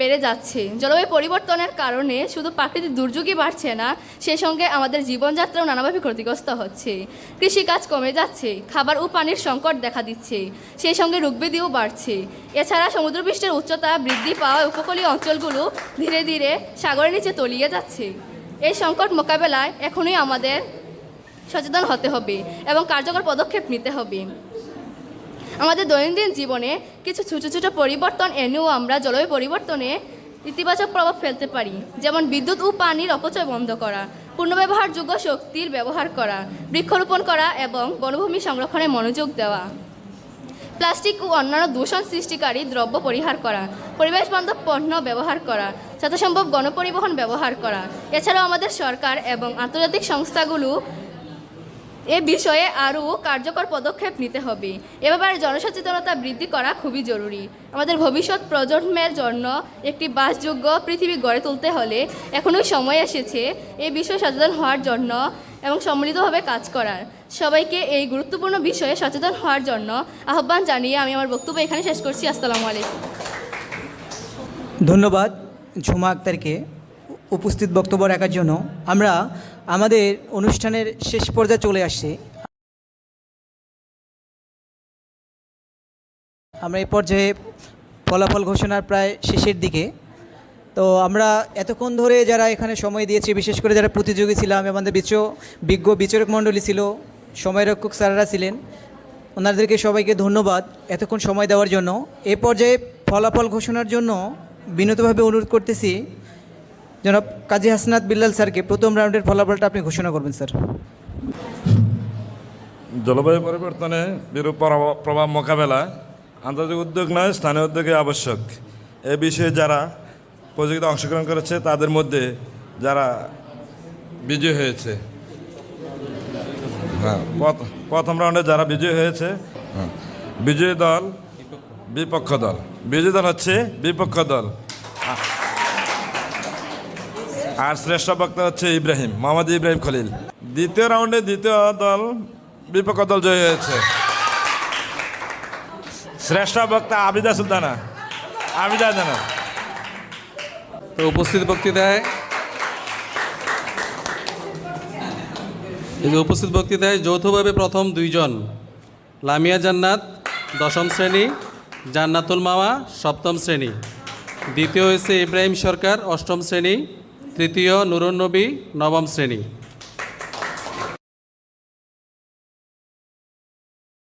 বেড়ে যাচ্ছে। জলবায়ু পরিবর্তনের কারণে শুধু প্রাকৃতিক দুর্যোগই বাড়ছে না, সেই সঙ্গে আমাদের জীবনযাত্রাও নানাভাবে ক্ষতিগ্রস্ত হচ্ছে। কৃষিকাজ কমে যাচ্ছে, খাবার ও পানির সংকট দেখা দিচ্ছে, সেই সঙ্গে রোগব্যাধিও বাড়ছে। এছাড়া সমুদ্রপৃষ্ঠের উচ্চতা বৃদ্ধি পাওয়া উপকূলীয় অঞ্চলগুলো ধীরে ধীরে সাগরের নিচে তলিয়ে যাচ্ছে। এই সংকট মোকাবেলায় এখনই আমাদের সচেতন হতে হবে এবং কার্যকর পদক্ষেপ নিতে হবে। আমাদের দৈনন্দিন জীবনে কিছু ছোটো ছোটো পরিবর্তন এনেও আমরা জলবায়ু পরিবর্তনে ইতিবাচক প্রভাব ফেলতে পারি, যেমন বিদ্যুৎ ও পানির অপচয় বন্ধ করা, পুনর্ব্যবহারযোগ্য শক্তির ব্যবহার করা, বৃক্ষরোপণ করা এবং বনভূমি সংরক্ষণে মনোযোগ দেওয়া, প্লাস্টিক ও অন্যান্য দূষণ সৃষ্টিকারী দ্রব্য পরিহার করা, পরিবেশ বান্ধব পণ্য ব্যবহার করা, যথাসম্ভব গণপরিবহন ব্যবহার করা। এছাড়াও আমাদের সরকার এবং আন্তর্জাতিক সংস্থাগুলো এ বিষয়ে আরও কার্যকর পদক্ষেপ নিতে হবে। এ ব্যাপারে জনসচেতনতা বৃদ্ধি করা খুবই জরুরি। আমাদের ভবিষ্যৎ প্রজন্মের জন্য একটি বাসযোগ্য পৃথিবী গড়ে তুলতে হলে এখনই সময় এসেছে এই বিষয়ে সচেতন হওয়ার জন্য এবং সম্মিলিতভাবে কাজ করার। সবাইকে এই গুরুত্বপূর্ণ বিষয়ে সচেতন হওয়ার জন্য আহ্বান জানিয়ে আমি আমার বক্তব্য এখানে শেষ করছি। আসসালামু আলাইকুম। ধন্যবাদ ঝুমা আক্তারকে উপস্থিত বক্তব্য রাখার জন্য। আমরা আমাদের অনুষ্ঠানের শেষ পর্যায়ে চলে আসছি। আমরা এই পর্যায়ে ফলাফল ঘোষণার প্রায় শেষের দিকে। তো আমরা এতক্ষণ ধরে যারা এখানে সময় দিয়েছি, বিশেষ করে যারা প্রতিযোগী ছিলাম, আমাদের বিজ্ঞ বিচারক মণ্ডলী ছিল, সময়রক্ষক স্যাররা ছিলেন, ওনাদেরকে সবাইকে ধন্যবাদ এতক্ষণ সময় দেওয়ার জন্য। এ পর্যায়ে ফলাফল ঘোষণার জন্য বিনীতভাবে অনুরোধ করতেছি জনাব কাজী হাসনাত বিল্লাল স্যারকে প্রথম রাউন্ডের ফলাফলটা আপনি ঘোষণা করবেন স্যার। জলবায়ু পরিবর্তনে বিরূপ প্রভাব মোকাবেলায় আন্তর্জাতিক উদ্যোগ নয়, স্থানীয় উদ্যোগে আবশ্যক। এ বিষয়ে যারা প্রতিযোগিতা অংশগ্রহণ করেছে তাদের মধ্যে যারা বিজয়ী হয়েছে, হ্যাঁ, প্রথম রাউন্ডে যারা বিজয়ী হয়েছে, বিজয়ী দল বিপক্ষ দল, বিজয়ী দল হচ্ছে বিপক্ষ দল। আর শ্রেষ্ঠ বক্তা হচ্ছে ইব্রাহিম, মোহাম্মদ ইব্রাহিম খলিল। দ্বিতীয় রাউন্ডে দ্বিতীয় দল বিপক্ষ দল জয়ী হয়েছে। শ্রেষ্ঠ বক্তা আবিদা সুলতানা, আবিদা জানা। তো উপস্থিত বক্তৃতায় যৌথভাবে প্রথম দুইজন, লামিয়া জান্নাত 10ম শ্রেণী, জান্নাতুল মামা 7ম শ্রেণী। দ্বিতীয় হয়েছে ইব্রাহিম সরকার 8ম শ্রেণী, তৃতীয় নুরুন নবী 9ম শ্রেণী।